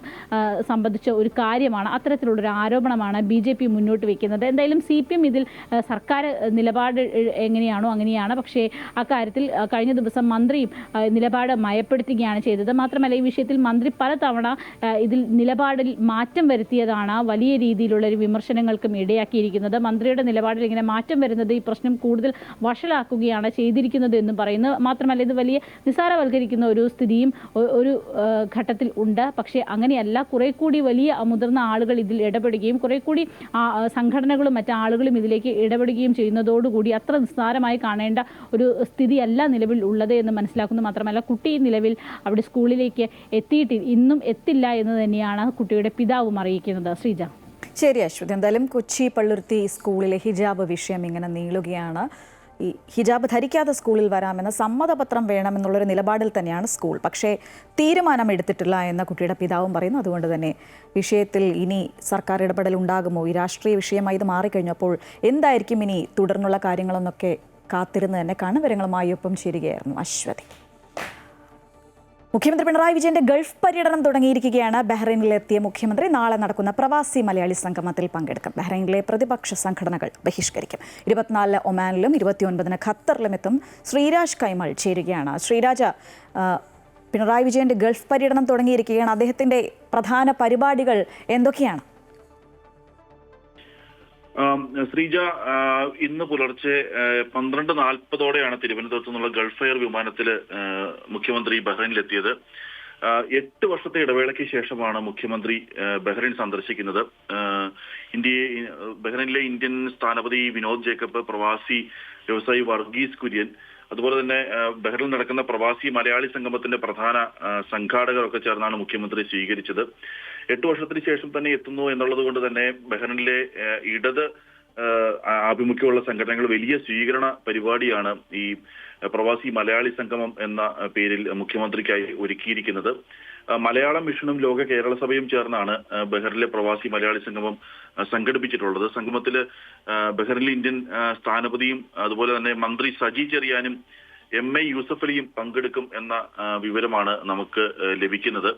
സംബന്ധിച്ച ഒരു കാര്യമാണ്, അത്തരത്തിലുള്ളൊരു ആരോപണമാണ് BJP മുന്നോട്ട് വയ്ക്കുന്നത്. എന്തായാലും CPM ഇതിൽ സർക്കാർ നിലപാട് എങ്ങനെയാണോ അങ്ങനെയാണ്. പക്ഷേ അക്കാര്യത്തിൽ കഴിഞ്ഞ ദിവസം മന്ത്രിയും നിലപാട് മയപ്പെടുത്തുകയാണ് ചെയ്തത്. മാത്രമല്ല ഈ വിഷയത്തിൽ മന്ത്രി പലതവണ ഇതിൽ നിലപാടിൽ മാറ്റം വരുത്തിയതാണ് വലിയ രീതിയിലുള്ള ഒരു വിമർശനങ്ങൾക്കും ഇടയാക്കിയിരിക്കുന്നത്. മന്ത്രിയുടെ നിലപാടിൽ ഇങ്ങനെ മാറ്റം വരുന്നത് ഈ പ്രശ്നം കൂടുതൽ വഷളാക്കുകയാണ് ചെയ്തിരിക്കുന്നത് എന്ന് പറയുന്നു. മാത്രമല്ല ഇത് വലിയ നിസ്സാരവൽക്കരിക്കുന്ന ഒരു സ്ഥിതിയും ഒരു ഘട്ടത്തിൽ ഉണ്ട്. പക്ഷേ അങ്ങനെയല്ല, കുറെ കൂടി വലിയ മുതിർന്ന ആളുകൾ ഇതിൽ ഇടപെടുകയും കുറെ കൂടി സംഘടനകളും മറ്റു ആളുകളും ഇതിലേക്ക് ഇടപെടുകയും ചെയ്യുന്നതോടുകൂടി അത്ര നിസ്സാരമായി കാണേണ്ട ഒരു സ്ഥിതിയല്ല നിലവിൽ ഉള്ളത് എന്ന് മനസ്സിലാക്കുന്നു. മാത്രമല്ല കുട്ടി നിലവിൽ അവിടെ സ്കൂളിലേക്ക് ഇന്നും എത്തില്ല എന്ന് തന്നെയാണ് കുട്ടിയുടെ പിതാവും അറിയിക്കുന്നത്. ശ്രീജ. ശരി അശ്വതി, എന്തായാലും കൊച്ചി പള്ളുരുത്തി സ്കൂളിലെ ഹിജാബ് വിഷയം ഇങ്ങനെ നീളുകയാണ്. ഈ ഹിജാബ് ധരിക്കാതെ സ്കൂളിൽ വരാമെന്ന സമ്മതപത്രം വേണമെന്നുള്ളൊരു നിലപാടിൽ തന്നെയാണ് സ്കൂൾ. പക്ഷേ തീരുമാനമെടുത്തിട്ടില്ല എന്ന കുട്ടിയുടെ പിതാവും പറയുന്നു. അതുകൊണ്ട് തന്നെ വിഷയത്തിൽ ഇനി സർക്കാർ ഇടപെടൽ ഉണ്ടാകുമോ? ഈ രാഷ്ട്രീയ വിഷയമായി ഇത് മാറിക്കഴിഞ്ഞപ്പോൾ എന്തായിരിക്കും ഇനി തുടർന്നുള്ള കാര്യങ്ങളെന്നൊക്കെ കാത്തിരുന്ന് തന്നെ കാണുവിവരങ്ങളുമായി ഒപ്പം ചേരുകയായിരുന്നു അശ്വതി. മുഖ്യമന്ത്രി പിണറായി വിജയന്റെ ഗൾഫ് പര്യടനം തുടങ്ങിയിരിക്കുകയാണ്. ബഹ്റൈനിലെത്തിയ മുഖ്യമന്ത്രി നാളെ നടക്കുന്ന പ്രവാസി മലയാളി സംഗമത്തിൽ പങ്കെടുക്കും. ബഹ്റൈനിലെ പ്രതിപക്ഷ സംഘടനകൾ ബഹിഷ്കരിക്കും. 24 ഒമാനിലും 29 ഖത്തറിലും എത്തും. ശ്രീരാജ് കൈമൾ ചേരുകയാണ്. ശ്രീരാജ്, പിണറായി വിജയന്റെ ഗൾഫ് പര്യടനം തുടങ്ങിയിരിക്കുകയാണ്. അദ്ദേഹത്തിന്റെ പ്രധാന പരിപാടികൾ എന്തൊക്കെയാണ്? ശ്രീജ, ഇന്ന് പുലർച്ചെ 12:40 തിരുവനന്തപുരത്തു നിന്നുള്ള ഗൾഫ് എയർ വിമാനത്തിൽ മുഖ്യമന്ത്രി ബഹ്റൈനിലെത്തിയത്. 8 വർഷത്തെ ഇടവേളയ്ക്ക് ശേഷമാണ് മുഖ്യമന്ത്രി ബഹ്റൈൻ സന്ദർശിക്കുന്നത്. ബഹ്റൈനിലെ ഇന്ത്യൻ സ്ഥാനപതി വിനോദ് ജേക്കബ്, പ്രവാസി വ്യവസായി വർഗീസ് കുര്യൻ, അതുപോലെ തന്നെ ബഹ്റൈനിൽ നടക്കുന്ന പ്രവാസി മലയാളി സംഗമത്തിന്റെ പ്രധാന സംഘാടകരൊക്കെ ചേർന്നാണ് മുഖ്യമന്ത്രി സ്വീകരിച്ചത്. 8 വർഷത്തിന് ശേഷം തന്നെ എത്തുന്നു എന്നുള്ളത് കൊണ്ട് തന്നെ ബഹ്റൈനിലെ ഇടത് ആഭിമുഖ്യമുള്ള സംഘടനകൾ വലിയ സ്വീകരണ പരിപാടിയാണ് ഈ പ്രവാസി മലയാളി സംഗമം എന്ന പേരിൽ മുഖ്യമന്ത്രിക്കായി ഒരുക്കിയിരിക്കുന്നത്. മലയാളം മിഷനും ലോക കേരള സഭയും ചേർന്നാണ് ബഹ്റിനിലെ പ്രവാസി മലയാളി സംഗമം സംഘടിപ്പിച്ചിട്ടുള്ളത്. സംഗമത്തിൽ ബഹ്റിനിലെ ഇന്ത്യൻ സ്ഥാനപതിയും അതുപോലെ തന്നെ മന്ത്രി സജി ചെറിയാനും MA യൂസഫ് അലിയും പങ്കെടുക്കും എന്ന വിവരമാണ് നമുക്ക് ലഭിക്കുന്നത്.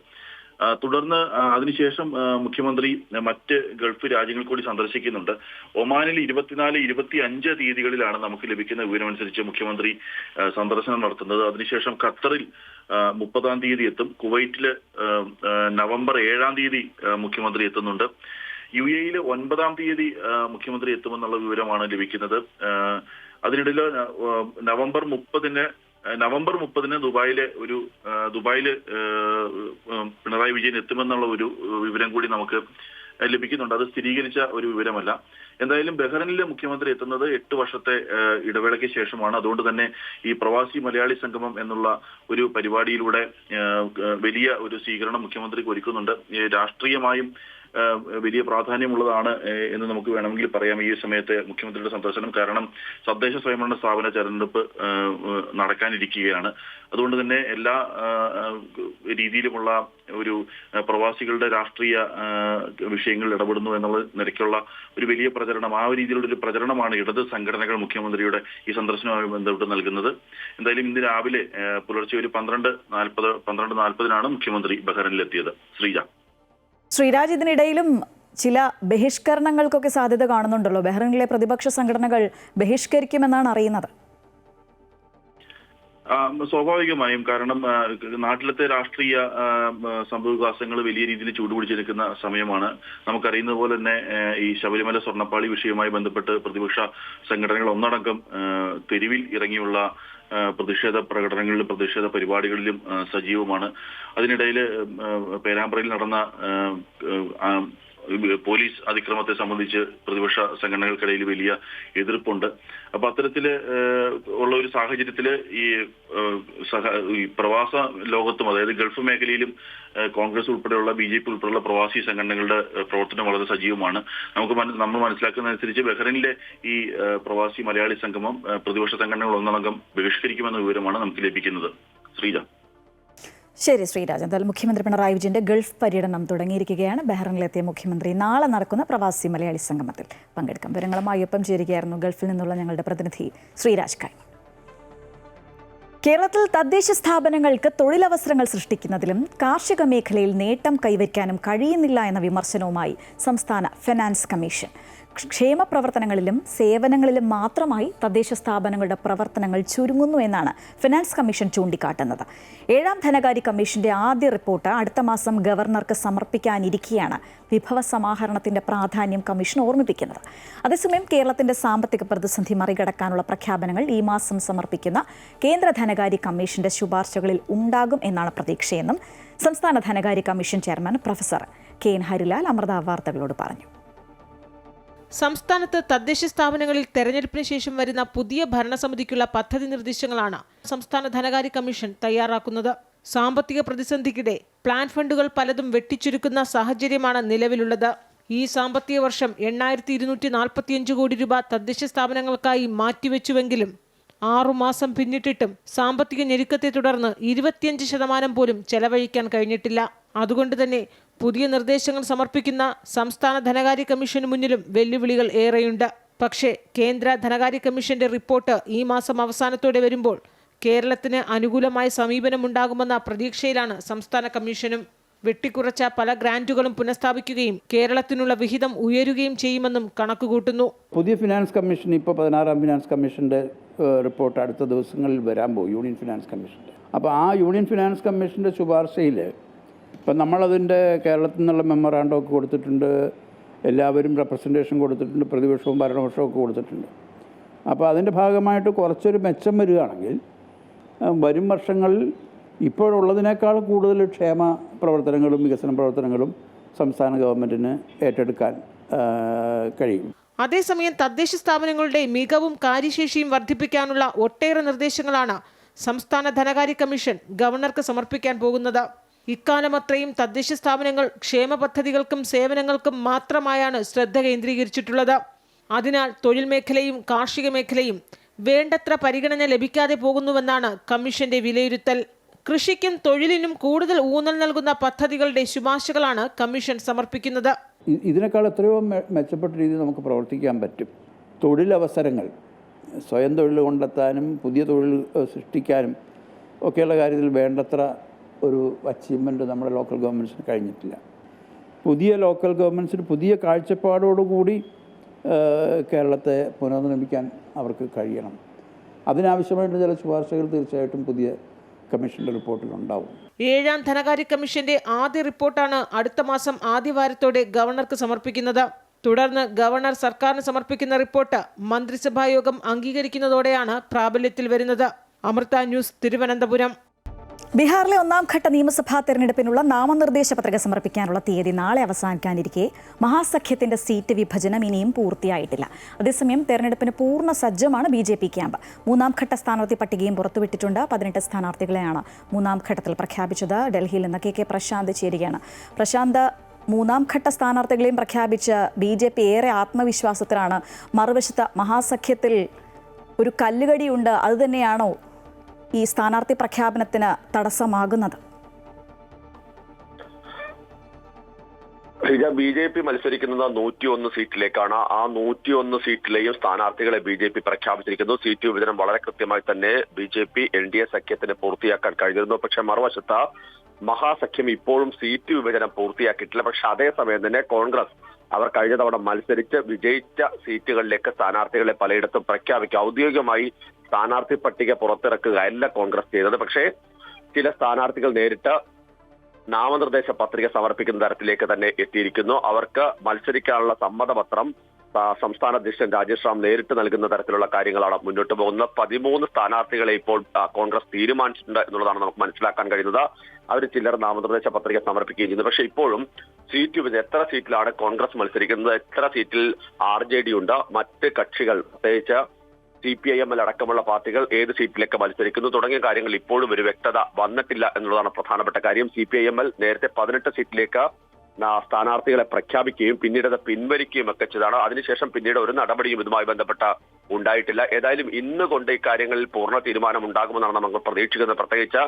തുടർന്ന് അതിനുശേഷം മുഖ്യമന്ത്രി മറ്റ് ഗൾഫ് രാജ്യങ്ങൾ കൂടി സന്ദർശിക്കുന്നുണ്ട്. ഒമാനിൽ 24, 25 തീയതികളിലാണ് നമുക്ക് ലഭിക്കുന്ന വിവരമനുസരിച്ച് മുഖ്യമന്ത്രി സന്ദർശനം നടത്തുന്നത്. അതിനുശേഷം ഖത്തറിൽ 30-ാം തീയതി എത്തും. കുവൈറ്റില് നവംബർ 7-ാം തീയതി മുഖ്യമന്ത്രി എത്തുന്നുണ്ട്. UAE 9-ാം തീയതി മുഖ്യമന്ത്രി എത്തുമെന്നുള്ള വിവരമാണ് ലഭിക്കുന്നത്. അതിനിടയിൽ നവംബർ 30-ന് ദുബായില് പിണറായി വിജയൻ എത്തുമെന്നുള്ള ഒരു വിവരം കൂടി നമുക്ക് ലഭിക്കുന്നുണ്ട്. അത് സ്ഥിരീകരിച്ച ഒരു വിവരമല്ല. എന്തായാലും ബഹ്റൈനിലെ മുഖ്യമന്ത്രി എത്തുന്നത് 8 വർഷത്തെ ഇടവേളയ്ക്ക് ശേഷമാണ്. അതുകൊണ്ട് തന്നെ ഈ പ്രവാസി മലയാളി സംഗമം എന്നുള്ള ഒരു പരിപാടിയിലൂടെ വലിയ ഒരു സ്വീകരണം മുഖ്യമന്ത്രിക്ക് ഒരുക്കുന്നുണ്ട്. രാഷ്ട്രീയമായും വലിയ പ്രാധാന്യമുള്ളതാണ് എന്ന് നമുക്ക് വേണമെങ്കിൽ പറയാം ഈ സമയത്തെ മുഖ്യമന്ത്രിയുടെ സന്ദർശനം. കാരണം തദ്ദേശ സ്വയംഭരണ സ്ഥാപന തെരഞ്ഞെടുപ്പ് നടക്കാനിരിക്കുകയാണ്. അതുകൊണ്ട് തന്നെ എല്ലാ രീതിയിലുമുള്ള ഒരു പ്രവാസികളുടെ രാഷ്ട്രീയ വിഷയങ്ങളിൽ ഇടപെടുന്നു എന്നുള്ള നിലയ്ക്കുള്ള ഒരു വലിയ പ്രചരണം, ആ രീതിയിലുള്ള ഒരു പ്രചരണമാണ് ഇടത് സംഘടനകൾ മുഖ്യമന്ത്രിയുടെ ഈ സന്ദർശനവുമായി ബന്ധപ്പെട്ട് നൽകുന്നത്. എന്തായാലും ഇന്ന് രാവിലെ പുലർച്ചെ ഒരു 12:40 മുഖ്യമന്ത്രി ബഹ്റൈനിലെത്തിയത്. ശ്രീരാജ്, ഇതിനിടയിലും ചില ബഹിഷ്കരണങ്ങൾക്കൊക്കെ സാധ്യത കാണുന്നുണ്ടല്ലോ. ബഹ്റൈനിലെ പ്രതിപക്ഷ സംഘടനകൾ ബഹിഷ്കരിക്കുമെന്നാണ് അറിയുന്നത്. സ്വാഭാവികമായും. കാരണം നാട്ടിലത്തെ രാഷ്ട്രീയ സംഭവവികാസങ്ങൾ വലിയ രീതിയിൽ ചൂടുപിടിച്ച് നിൽക്കുന്ന സമയമാണ്. നമുക്കറിയുന്നത് പോലെ തന്നെ ഈ ശബരിമല സ്വർണ്ണപ്പാളി വിഷയവുമായി ബന്ധപ്പെട്ട് പ്രതിപക്ഷ സംഘടനകൾ ഒന്നടങ്കം തെരുവിൽ ഇറങ്ങിയുള്ള പ്രതിഷേധ പ്രകടനങ്ങളിലും പ്രതിഷേധ പരിപാടികളിലും സജീവമാണ്. അതിനിടയിൽ പേരാമ്പ്രയിൽ നടന്ന പോലീസ് അതിക്രമത്തെ സംബന്ധിച്ച് പ്രതിപക്ഷ സംഘടനകൾക്കിടയിൽ വലിയ എതിർപ്പുണ്ട്. അപ്പൊ അത്തരത്തില് ഉള്ള ഒരു സാഹചര്യത്തില് ഈ പ്രവാസ ലോകത്തും, അതായത് ഗൾഫ് മേഖലയിലും കോൺഗ്രസ് ഉൾപ്പെടെയുള്ള BJP ഉൾപ്പെടെയുള്ള പ്രവാസി സംഘടനകളുടെ പ്രവർത്തനം വളരെ സജീവമാണ്. നമ്മൾ മനസ്സിലാക്കുന്നതനുസരിച്ച് ബഹ്റൈനിലെ ഈ പ്രവാസി മലയാളി സംഗമം പ്രതിപക്ഷ സംഘടനകൾ ഒന്നടങ്കം ബഹിഷ്കരിക്കുമെന്ന വിവരമാണ് നമുക്ക് ലഭിക്കുന്നത്. ശ്രീജ. ശരി ശ്രീരാജ്. എന്തായാലും മുഖ്യമന്ത്രി പിണറായി വിജയന്റെ ഗൾഫ് പര്യടനം തുടങ്ങിയിരിക്കുകയാണ്. ബഹ്റൈനിലെത്തിയ മുഖ്യമന്ത്രി നാളെ നടക്കുന്ന പ്രവാസി മലയാളി സംഗമത്തിൽ പങ്കെടുക്കും. വിവരങ്ങളുമായി ഒപ്പം ചേരുകയായിരുന്നു ഗൾഫിൽ നിന്നുള്ള ഞങ്ങളുടെ പ്രതിനിധി ശ്രീരാജ് കായ്. കേരളത്തിൽ തദ്ദേശ സ്ഥാപനങ്ങൾക്ക് തൊഴിലവസരങ്ങൾ സൃഷ്ടിക്കുന്നതിലും കാർഷിക മേഖലയിൽ നേട്ടം കൈവരിക്കാനും കഴിയുന്നില്ല എന്ന വിമർശനവുമായി സംസ്ഥാന ഫിനാൻസ് കമ്മീഷൻ. ക്ഷേമ പ്രവർത്തനങ്ങളിലും സേവനങ്ങളിലും മാത്രമായി തദ്ദേശ സ്ഥാപനങ്ങളുടെ പ്രവർത്തനങ്ങൾ ചുരുങ്ങുന്നു എന്നാണ് ഫിനാൻസ് കമ്മീഷൻ ചൂണ്ടിക്കാട്ടുന്നത്. 7ാം ധനകാര്യ കമ്മീഷന്റെ ആദ്യ റിപ്പോർട്ട് അടുത്ത മാസം ഗവർണർക്ക് സമർപ്പിക്കാനിരിക്കെയാണ് വിഭവ സമാഹരണത്തിന്റെ പ്രാധാന്യം കമ്മീഷൻ ഓർമ്മിപ്പിക്കുന്നത്. അതേസമയം കേരളത്തിന്റെ സാമ്പത്തിക പ്രതിസന്ധി മറികടക്കാനുള്ള പ്രഖ്യാപനങ്ങൾ ഈ മാസം സമർപ്പിക്കുന്ന കേന്ദ്ര ധനകാര്യ കമ്മീഷന്റെ ശുപാർശകളിൽ ഉണ്ടാകും എന്നാണ് പ്രതീക്ഷയെന്നും സംസ്ഥാന ധനകാര്യ commission chairman professor KN Harilal Amrita വാർത്തകളോട് പറഞ്ഞു. സംസ്ഥാനത്ത് തദ്ദേശ സ്ഥാപനങ്ങളിൽ തെരഞ്ഞെടുപ്പിന് ശേഷം വരുന്ന പുതിയ ഭരണസമിതിക്കുള്ള പദ്ധതി നിർദ്ദേശങ്ങളാണ് സംസ്ഥാന ധനകാര്യ കമ്മീഷൻ തയ്യാറാക്കുന്നത്. സാമ്പത്തിക പ്രതിസന്ധിക്കിടെ പ്ലാൻ ഫണ്ടുകൾ പലതും വെട്ടിച്ചുരുക്കുന്ന സാഹചര്യമാണ് നിലവിലുള്ളത്. ഈ സാമ്പത്തിക വർഷം 8,245 കോടി രൂപ തദ്ദേശ സ്ഥാപനങ്ങൾക്കായി മാറ്റിവെച്ചുവെങ്കിലും 6 മാസം പിന്നിട്ടിട്ടും സാമ്പത്തിക ഞെരുക്കത്തെ തുടർന്ന് 25% പോലും ചെലവഴിക്കാൻ കഴിഞ്ഞിട്ടില്ല. അതുകൊണ്ട് തന്നെ പുതിയ നിർദ്ദേശങ്ങൾ സമർപ്പിക്കുന്ന സംസ്ഥാന ധനകാര്യ കമ്മീഷന് മുന്നിലും വെല്ലുവിളികൾ ഏറെയുണ്ട്. പക്ഷേ കേന്ദ്ര ധനകാര്യ കമ്മീഷന്റെ റിപ്പോർട്ട് ഈ മാസം അവസാനത്തോടെ വരുമ്പോൾ കേരളത്തിന് അനുകൂലമായ സമീപനമുണ്ടാകുമെന്ന പ്രതീക്ഷയിലാണ് സംസ്ഥാന കമ്മീഷനും. വെട്ടിക്കുറച്ച പല ഗ്രാന്റുകളും പുനഃസ്ഥാപിക്കുകയും കേരളത്തിനുള്ള വിഹിതം ഉയരുകയും ചെയ്യുമെന്നും കണക്കുകൂട്ടുന്നു. പുതിയ ഫിനാൻസ് കമ്മീഷൻ ഇപ്പോൾ 16ാം ഫിനാൻസ് കമ്മീഷന്റെ റിപ്പോർട്ട് അടുത്ത ദിവസങ്ങളിൽ വരാൻ പോകും, യൂണിയൻ ഫിനാൻസ് കമ്മീഷന്റെ. അപ്പോൾ ആ യൂണിയൻ ഫിനാൻസ് കമ്മീഷന്റെ ശുപാർശയിൽ ഇപ്പം നമ്മളതിൻ്റെ കേരളത്തിൽ നിന്നുള്ള മെമ്മറാണ്ടമൊക്കെ കൊടുത്തിട്ടുണ്ട്, എല്ലാവരും റെപ്രസെൻറ്റേഷൻ കൊടുത്തിട്ടുണ്ട്, പ്രതിപക്ഷവും ഭരണപക്ഷവും ഒക്കെ കൊടുത്തിട്ടുണ്ട്. അപ്പോൾ അതിൻ്റെ ഭാഗമായിട്ട് കുറച്ചൊരു മെച്ചം വരികയാണെങ്കിൽ വരും വർഷങ്ങളിൽ ഇപ്പോഴുള്ളതിനേക്കാൾ കൂടുതൽ ക്ഷേമ പ്രവർത്തനങ്ങളും വികസന പ്രവർത്തനങ്ങളും സംസ്ഥാന ഗവൺമെൻറ്റിന് ഏറ്റെടുക്കാൻ കഴിയും. അതേസമയം തദ്ദേശ സ്ഥാപനങ്ങളുടെ മികവും കാര്യശേഷിയും വർദ്ധിപ്പിക്കാനുള്ള ഒട്ടേറെ നിർദ്ദേശങ്ങളാണ് സംസ്ഥാന ധനകാര്യ കമ്മീഷൻ ഗവർണർക്ക് സമർപ്പിക്കാൻ പോകുന്നത്. ഇക്കാലം അത്രയും തദ്ദേശ സ്ഥാപനങ്ങൾ ക്ഷേമ പദ്ധതികൾക്കും സേവനങ്ങൾക്കും മാത്രമായാണ് ശ്രദ്ധ കേന്ദ്രീകരിച്ചിട്ടുള്ളത്. അതിനാൽ തൊഴിൽ മേഖലയും കാർഷിക മേഖലയും വേണ്ടത്ര പരിഗണന ലഭിക്കാതെ പോകുന്നുവെന്നാണ് കമ്മീഷന്റെ വിലയിരുത്തൽ. കൃഷിക്കും തൊഴിലിനും കൂടുതൽ ഊന്നൽ നൽകുന്ന പദ്ധതികളുടെ ശുപാർശകളാണ് കമ്മീഷൻ സമർപ്പിക്കുന്നത്. ഇതിനേക്കാൾ എത്രയോ മെച്ചപ്പെട്ട രീതിയിൽ നമുക്ക് പ്രവർത്തിക്കാൻ പറ്റും. തൊഴിലവസരങ്ങൾ സ്വയം തൊഴിൽ കണ്ടെത്താനും പുതിയ തൊഴിൽ സൃഷ്ടിക്കാനും ഒക്കെയുള്ള കാര്യത്തിൽ വേണ്ടത്ര ഒരു അച്ചീവ്മെൻറ്റ് നമ്മുടെ ലോക്കൽ ഗവൺമെൻറ്റ്സിന് കഴിഞ്ഞിട്ടില്ല. പുതിയ ലോക്കൽ ഗവൺമെൻറ്റ്സിന് പുതിയ കാഴ്ചപ്പാടോടുകൂടി കേരളത്തെ പുനർനിർമ്മിക്കാൻ അവർക്ക് കഴിയണം. അതിനാവശ്യമായിട്ടുള്ള ചില ശുപാർശകൾ തീർച്ചയായിട്ടും പുതിയ കമ്മീഷന്റെ റിപ്പോർട്ടിലുണ്ടാവും. 7ാം ധനകാര്യ കമ്മീഷന്റെ ആദ്യ റിപ്പോർട്ടാണ് അടുത്ത മാസം ആദ്യവാരത്തോടെ ഗവർണർക്ക് സമർപ്പിക്കുന്നത്. തുടർന്ന് ഗവർണർ സർക്കാരിന് സമർപ്പിക്കുന്ന റിപ്പോർട്ട് മന്ത്രിസഭായോഗം അംഗീകരിക്കുന്നതോടെയാണ് പ്രാബല്യത്തിൽ വരുന്നത്. അമൃത ന്യൂസ്, തിരുവനന്തപുരം. ബീഹാറിലെ 1ാം ഘട്ട നിയമസഭാ തെരഞ്ഞെടുപ്പിനുള്ള നാമനിർദ്ദേശ പത്രിക സമർപ്പിക്കാനുള്ള തീയതി നാളെ അവസാനിക്കാനിരിക്കെ മഹാസഖ്യത്തിന്റെ സീറ്റ് വിഭജനം ഇനിയും പൂർത്തിയായിട്ടില്ല. അതേസമയം തെരഞ്ഞെടുപ്പിന് പൂർണ്ണ സജ്ജമാണ് BJP ക്യാമ്പ്. 3ാം ഘട്ട സ്ഥാനാർത്ഥി പട്ടികയും പുറത്തുവിട്ടിട്ടുണ്ട്. 18 സ്ഥാനാർത്ഥികളെയാണ് 3ാം ഘട്ടത്തിൽ പ്രഖ്യാപിച്ചത്. ഡൽഹിയിൽ നിന്ന് KK പ്രശാന്ത് ചേരുകയാണ്. പ്രശാന്ത്, 3ാം ഘട്ട സ്ഥാനാർത്ഥികളെയും പ്രഖ്യാപിച്ച് BJP ഏറെ ആത്മവിശ്വാസത്തിലാണ്. മറുവശത്ത് മഹാസഖ്യത്തിൽ ഒരു കല്ലുകടിയുണ്ട്. അതുതന്നെയാണോ ഈ സ്ഥാനാർത്ഥി പ്രഖ്യാപനത്തിന് തടസ്സമാകുന്നത്? BJP മത്സരിക്കുന്നത് 101 സീറ്റിലേക്കാണ്. ആ 101 സീറ്റിലെയും സ്ഥാനാർത്ഥികളെ BJP പ്രഖ്യാപിച്ചിരിക്കുന്നു. സീറ്റ് വിഭജനം വളരെ കൃത്യമായി തന്നെ BJP NDA സഖ്യത്തിന് പൂർത്തിയാക്കാൻ കഴിഞ്ഞിരുന്നു. പക്ഷെ മറുവശത്ത് മഹാസഖ്യം ഇപ്പോഴും സീറ്റ് വിഭജനം പൂർത്തിയാക്കിയിട്ടില്ല. പക്ഷെ അതേസമയം തന്നെ കോൺഗ്രസ് അവർ കഴിഞ്ഞ തവണ മത്സരിച്ച് വിജയിച്ച സീറ്റുകളിലേക്ക് സ്ഥാനാർത്ഥികളെ പലയിടത്തും പ്രഖ്യാപിക്കും. ഔദ്യോഗികമായി സ്ഥാനാർത്ഥി പട്ടിക പുറത്തിറക്കുക അല്ല കോൺഗ്രസ് ചെയ്തത്. പക്ഷേ ചില സ്ഥാനാർത്ഥികൾ നേരിട്ട് നാമനിർദ്ദേശ പത്രിക സമർപ്പിക്കുന്ന തരത്തിലേക്ക് തന്നെ എത്തിയിരിക്കുന്നു. അവർക്ക് മത്സരിക്കാനുള്ള സമ്മതപത്രം സംസ്ഥാന അധ്യക്ഷൻ രാജേഷ് റാം നേരിട്ട് നൽകുന്ന തരത്തിലുള്ള കാര്യങ്ങളാണ് മുന്നോട്ട് പോകുന്നത്. 13 സ്ഥാനാർത്ഥികളെ ഇപ്പോൾ കോൺഗ്രസ് തീരുമാനിച്ചിട്ടുണ്ട് എന്നുള്ളതാണ് നമുക്ക് മനസ്സിലാക്കാൻ കഴിയുന്നത്. അവർ ചിലർ നാമനിർദ്ദേശ പത്രിക സമർപ്പിക്കുകയും ചെയ്യുന്നു. പക്ഷേ ഇപ്പോഴും സീറ്റ് എത്ര സീറ്റിലാണ് കോൺഗ്രസ് മത്സരിക്കുന്നത്, എത്ര സീറ്റിൽ RJD ഉണ്ട്, മറ്റ് കക്ഷികൾ പ്രത്യേകിച്ച് CPIM അടക്കമുള്ള പാർട്ടികൾ ഏത് സീറ്റിലേക്ക് മത്സരിക്കുന്നു തുടങ്ങിയ കാര്യങ്ങൾ ഇപ്പോഴും ഒരു വ്യക്തത വന്നിട്ടില്ല എന്നുള്ളതാണ് പ്രധാനപ്പെട്ട കാര്യം. CPIM നേരത്തെ 18 സീറ്റിലേക്ക് സ്ഥാനാർത്ഥികളെ പ്രഖ്യാപിക്കുകയും പിന്നീട് അത് പിൻവലിക്കുകയും ഒക്കെ ചെയ്താണ്. അതിനുശേഷം പിന്നീട് ഒരു നടപടിയും ഇതുമായി ബന്ധപ്പെട്ട ഉണ്ടായിട്ടില്ല. ഏതായാലും ഇന്ന് കൊണ്ട് ഇക്കാര്യങ്ങളിൽ പൂർണ്ണ തീരുമാനം ഉണ്ടാകുമെന്നാണ് നമുക്ക് പ്രതീക്ഷിക്കുന്നത്. പ്രത്യേകിച്ച്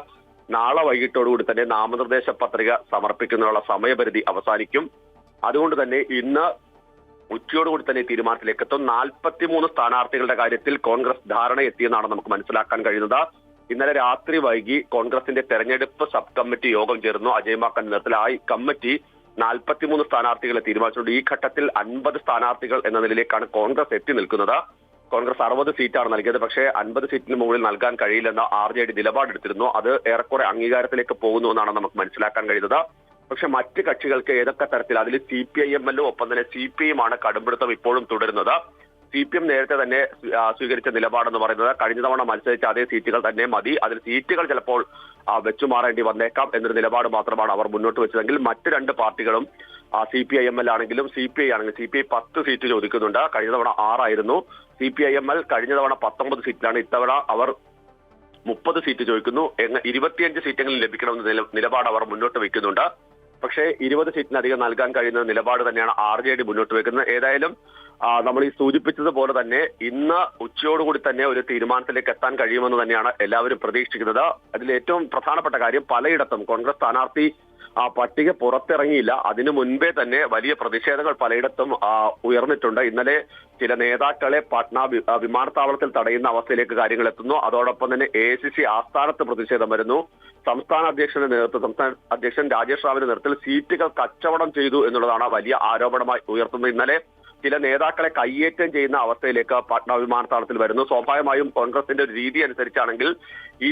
നാളെ വൈകിട്ടോടുകൂടി തന്നെ നാമനിർദ്ദേശ പത്രിക സമർപ്പിക്കുന്നതിനുള്ള സമയപരിധി അവസാനിക്കും. അതുകൊണ്ട് തന്നെ ഇന്ന് ഉച്ചയോടുകൂടി തന്നെ തീരുമാനത്തിലേക്ക് എത്തും. 43 സ്ഥാനാർത്ഥികളുടെ കാര്യത്തിൽ കോൺഗ്രസ് ധാരണ എത്തിയെന്നാണ് നമുക്ക് മനസ്സിലാക്കാൻ കഴിയുന്നത്. ഇന്നലെ രാത്രി വൈകി കോൺഗ്രസിന്റെ തെരഞ്ഞെടുപ്പ് സബ് കമ്മിറ്റി യോഗം ചേർന്നു. അജയ് മാക്കൻ നേതൃത്വത്തിലായി കമ്മിറ്റി 43 സ്ഥാനാർത്ഥികളെ തീരുമാനിച്ചിട്ടുണ്ട്. ഈ ഘട്ടത്തിൽ 50 സ്ഥാനാർത്ഥികൾ എന്ന നിലയിലേക്കാണ് കോൺഗ്രസ് എത്തി നിൽക്കുന്നത്. കോൺഗ്രസ് 60 സീറ്റാണ് നൽകിയത്. പക്ഷേ 50 സീറ്റിന് മുകളിൽ നൽകാൻ കഴിയില്ലെന്ന RJD നിലപാടെടുത്തിരുന്നു. അത് ഏറെക്കുറെ അംഗീകാരത്തിലേക്ക് പോകുന്നു എന്നാണ് നമുക്ക് മനസ്സിലാക്കാൻ കഴിയുന്നത്. പക്ഷെ മറ്റ് കക്ഷികൾക്ക് ഏതൊക്കെ തരത്തിൽ, അതിൽ CPIM ഒപ്പം തന്നെ CPI കടുംപിടുത്തം ഇപ്പോഴും തുടരുന്നത്. CPM നേരത്തെ തന്നെ സ്വീകരിച്ച നിലപാടെന്ന് പറയുന്നത് കഴിഞ്ഞ തവണ മത്സരിച്ച അതേ സീറ്റുകൾ തന്നെ മതി, അതിൽ സീറ്റുകൾ ചിലപ്പോൾ വെച്ചുമാറേണ്ടി വന്നേക്കാം എന്നൊരു നിലപാട് മാത്രമാണ് അവർ മുന്നോട്ട് വെച്ചതെങ്കിൽ മറ്റ് രണ്ട് പാർട്ടികളും CPIM ആണെങ്കിലും CPI ആണെങ്കിലും CPI 10 സീറ്റ് ചോദിക്കുന്നുണ്ട്. കഴിഞ്ഞ തവണ 6 ആയിരുന്നു. CPIM കഴിഞ്ഞ തവണ 19 സീറ്റിലാണ്. ഇത്തവണ അവർ 30 സീറ്റ് ചോദിക്കുന്നു. 25 സീറ്റെങ്കിലും ലഭിക്കണമെന്ന നിലപാട് അവർ മുന്നോട്ട് വെക്കുന്നുണ്ട്. പക്ഷേ 20 സീറ്റിനധികം നൽകാൻ കഴിയുന്ന നിലപാട് തന്നെയാണ് RJD മുന്നോട്ട് വെക്കുന്നത്. ഏതായാലും നമ്മൾ ഈ സൂചിപ്പിച്ചതുപോലെ തന്നെ ഇന്ന് ഉച്ചയോടുകൂടി തന്നെ ഒരു തീരുമാനത്തിലേക്ക് എത്താൻ കഴിയുമെന്ന് തന്നെയാണ് എല്ലാവരും പ്രതീക്ഷിക്കുന്നത്. അതിൽ ഏറ്റവും പ്രധാനപ്പെട്ട കാര്യം, പലയിടത്തും കോൺഗ്രസ് സ്ഥാനാർത്ഥി പട്ടിക പുറത്തിറങ്ങിയില്ല. അതിനു മുൻപേ തന്നെ വലിയ പ്രതിഷേധങ്ങൾ പലയിടത്തും ഉയർന്നിട്ടുണ്ട്. ഇന്നലെ ചില നേതാക്കളെ പാട്ന വിമാനത്താവളത്തിൽ തടയുന്ന അവസ്ഥയിലേക്ക് കാര്യങ്ങൾ എത്തുന്നു. അതോടൊപ്പം തന്നെ AICC ആസ്ഥാനത്ത് പ്രതിഷേധം വരുന്നു. സംസ്ഥാന അധ്യക്ഷൻ രാജേഷ് റാമിന്റെ നേതൃത്വത്തിൽ സീറ്റുകൾ കച്ചവടം ചെയ്തു എന്നുള്ളതാണ് വലിയ ആരോപണമായി ഉയർത്തുന്നത്. ഇന്നലെ ചില നേതാക്കളെ കയ്യേറ്റം ചെയ്യുന്ന അവസ്ഥയിലേക്ക് പാട്ന വിമാനത്താവളത്തിൽ വരുന്നു. സ്വാഭാവികമായും കോൺഗ്രസിന്റെ ഒരു രീതി അനുസരിച്ചാണെങ്കിൽ ഈ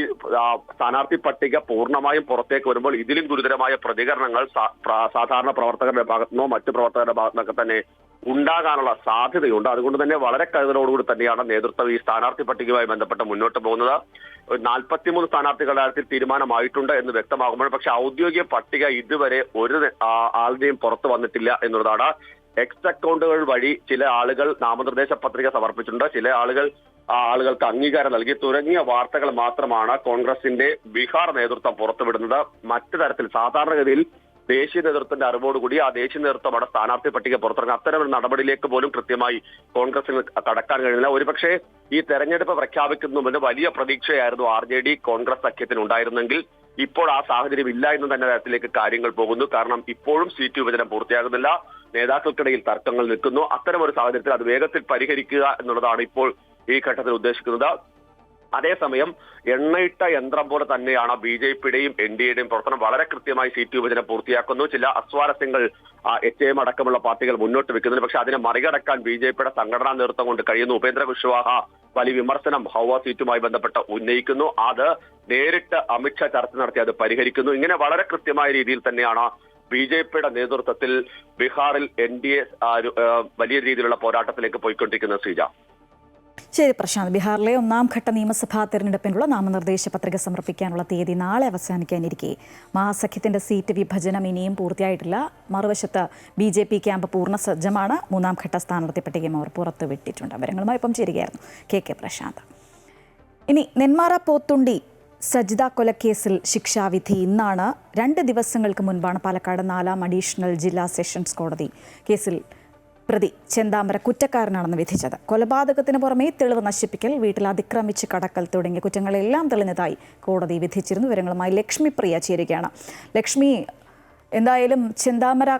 സ്ഥാനാർത്ഥി പട്ടിക പൂർണ്ണമായും പുറത്തേക്ക് വരുമ്പോൾ ഇതിലും ഗുരുതരമായ പ്രതികരണങ്ങൾ സാധാരണ പ്രവർത്തകരുടെ ഭാഗത്തുനിന്നോ മറ്റു പ്രവർത്തകരുടെ ഭാഗത്തുനിന്നൊക്കെ തന്നെ ഉണ്ടാകാനുള്ള സാധ്യതയുണ്ട്. അതുകൊണ്ട് തന്നെ വളരെ കരുതലോടുകൂടി തന്നെയാണ് നേതൃത്വം ഈ സ്ഥാനാർത്ഥി പട്ടികയുമായി ബന്ധപ്പെട്ട് മുന്നോട്ട് പോകുന്നത്. 43 സ്ഥാനാർത്ഥികളുടെ കാര്യത്തിൽ തീരുമാനമായിട്ടുണ്ട് എന്ന് വ്യക്തമാകുമ്പോൾ പക്ഷെ ഔദ്യോഗിക പട്ടിക ഇതുവരെ ഒരു ആളുടെയും പുറത്തു വന്നിട്ടില്ല എന്നുള്ളതാണ്. എക്സ് അക്കൗണ്ടുകൾ വഴി ചില ആളുകൾ നാമനിർദ്ദേശ പത്രിക സമർപ്പിച്ചിട്ടുണ്ട്, ചില ആളുകൾക്ക് അംഗീകാരം നൽകി തുടങ്ങിയ വാർത്തകൾ മാത്രമാണ് കോൺഗ്രസിന്റെ ബീഹാർ നേതൃത്വം പുറത്തുവിടുന്നത്. മറ്റു തരത്തിൽ സാധാരണഗതിയിൽ ദേശീയ നേതൃത്വത്തിന്റെ അറിവോടുകൂടി ആ ദേശീയ നേതൃത്വമാണ് സ്ഥാനാർത്ഥി പട്ടിക പുറത്തിറങ്ങുക. അത്തരം ഒരു നടപടിയിലേക്ക് പോലും കൃത്യമായി കോൺഗ്രസിന് കടക്കാൻ കഴിയുന്നില്ല. ഒരുപക്ഷെ ഈ തെരഞ്ഞെടുപ്പ് പ്രഖ്യാപിക്കുന്നതിന് വലിയ പ്രതീക്ഷയായിരുന്നു RJD കോൺഗ്രസ് സഖ്യത്തിന് ഉണ്ടായിരുന്നെങ്കിൽ ഇപ്പോൾ ആ സാഹചര്യം ഇല്ല എന്ന് തന്നെ തരത്തിലേക്ക് കാര്യങ്ങൾ പോകുന്നു. കാരണം ഇപ്പോഴും സീറ്റ് വിഭജനം പൂർത്തിയാകുന്നില്ല, നേതാക്കൾക്കിടയിൽ തർക്കങ്ങൾ നിൽക്കുന്നു. അത്തരം ഒരു സാഹചര്യത്തിൽ അത് വേഗത്തിൽ പരിഹരിക്കുക എന്നുള്ളതാണ് ഇപ്പോൾ ഈ ഘട്ടത്തിൽ ഉദ്ദേശിക്കുന്നത്. അതേസമയം എണ്ണയിട്ട യന്ത്രം പോലെ തന്നെയാണ് BJPയുടെയും NDAയുടെയും പ്രവർത്തനം. വളരെ കൃത്യമായി സീറ്റ് വിഭജനം പൂർത്തിയാക്കുന്നു. ചില അസ്വാരസ്യങ്ങൾ HM അടക്കമുള്ള പാർട്ടികൾ മുന്നോട്ട് വെക്കുന്നുണ്ട്. പക്ഷെ അതിനെ മറികടക്കാൻ BJPയുടെ സംഘടനാ നേതൃത്വം കൊണ്ട് കഴിയുന്നു. ഉപേന്ദ്ര കുശ്വാഹ വലിയ വിമർശനം ഹൗവ സീറ്റുമായി ബന്ധപ്പെട്ട് ഉന്നയിക്കുന്നു. അത് നേരിട്ട് അമിത്ഷാ ചർച്ച നടത്തി അത് പരിഹരിക്കുന്നു. ഇങ്ങനെ വളരെ കൃത്യമായ രീതിയിൽ തന്നെയാണ് BJPയുടെ നേതൃത്വത്തിൽ ബീഹാറിൽ NDA വലിയ രീതിയിലുള്ള പോരാട്ടത്തിലേക്ക് പോയിക്കൊണ്ടിരിക്കുന്നത്. ശ്രീജ. ശരി പ്രശാന്ത്, ബീഹാറിലെ 1ാം ഘട്ട നിയമസഭാ തെരഞ്ഞെടുപ്പിനുള്ള നാമനിർദ്ദേശ പത്രിക സമർപ്പിക്കാനുള്ള തീയതി നാളെ അവസാനിക്കാനിരിക്കെ മഹാസഖ്യത്തിന്റെ സീറ്റ് വിഭജനം ഇനിയും പൂർത്തിയായിട്ടില്ല. മറുവശത്ത് BJP ക്യാമ്പ് പൂർണ്ണ സജ്ജമാണ്. 3ാം ഘട്ട സ്ഥാനാർത്ഥി പട്ടികയും അവർ പുറത്തുവിട്ടിട്ടുണ്ട്. വിവരങ്ങളുമായി ഇപ്പം ചേരുകയായിരുന്നു KK പ്രശാന്ത്. ഇനി നെന്മാറ പോത്തുണ്ടി സജിത കൊലക്കേസിൽ ശിക്ഷാവിധി ഇന്നാണ്. 2 ദിവസങ്ങൾക്ക് മുൻപാണ് പാലക്കാട് 4ാം അഡീഷണൽ ജില്ലാ സെഷൻസ് കോടതി കേസിൽ പ്രതി ചെന്താമര കുറ്റക്കാരനാണെന്ന് വിധിച്ചത്. കൊലപാതകത്തിന് പുറമെ തെളിവ് നശിപ്പിക്കൽ, വീട്ടിൽ അതിക്രമിച്ച് കടക്കൽ തുടങ്ങിയ കുറ്റങ്ങളെല്ലാം തെളിഞ്ഞതായി കോടതി വിധിച്ചിരുന്നു. വിവരങ്ങളുമായി ലക്ഷ്മി പ്രിയ ചേരുകയാണ്. ലക്ഷ്മി, എന്തായാലും ചെന്താമര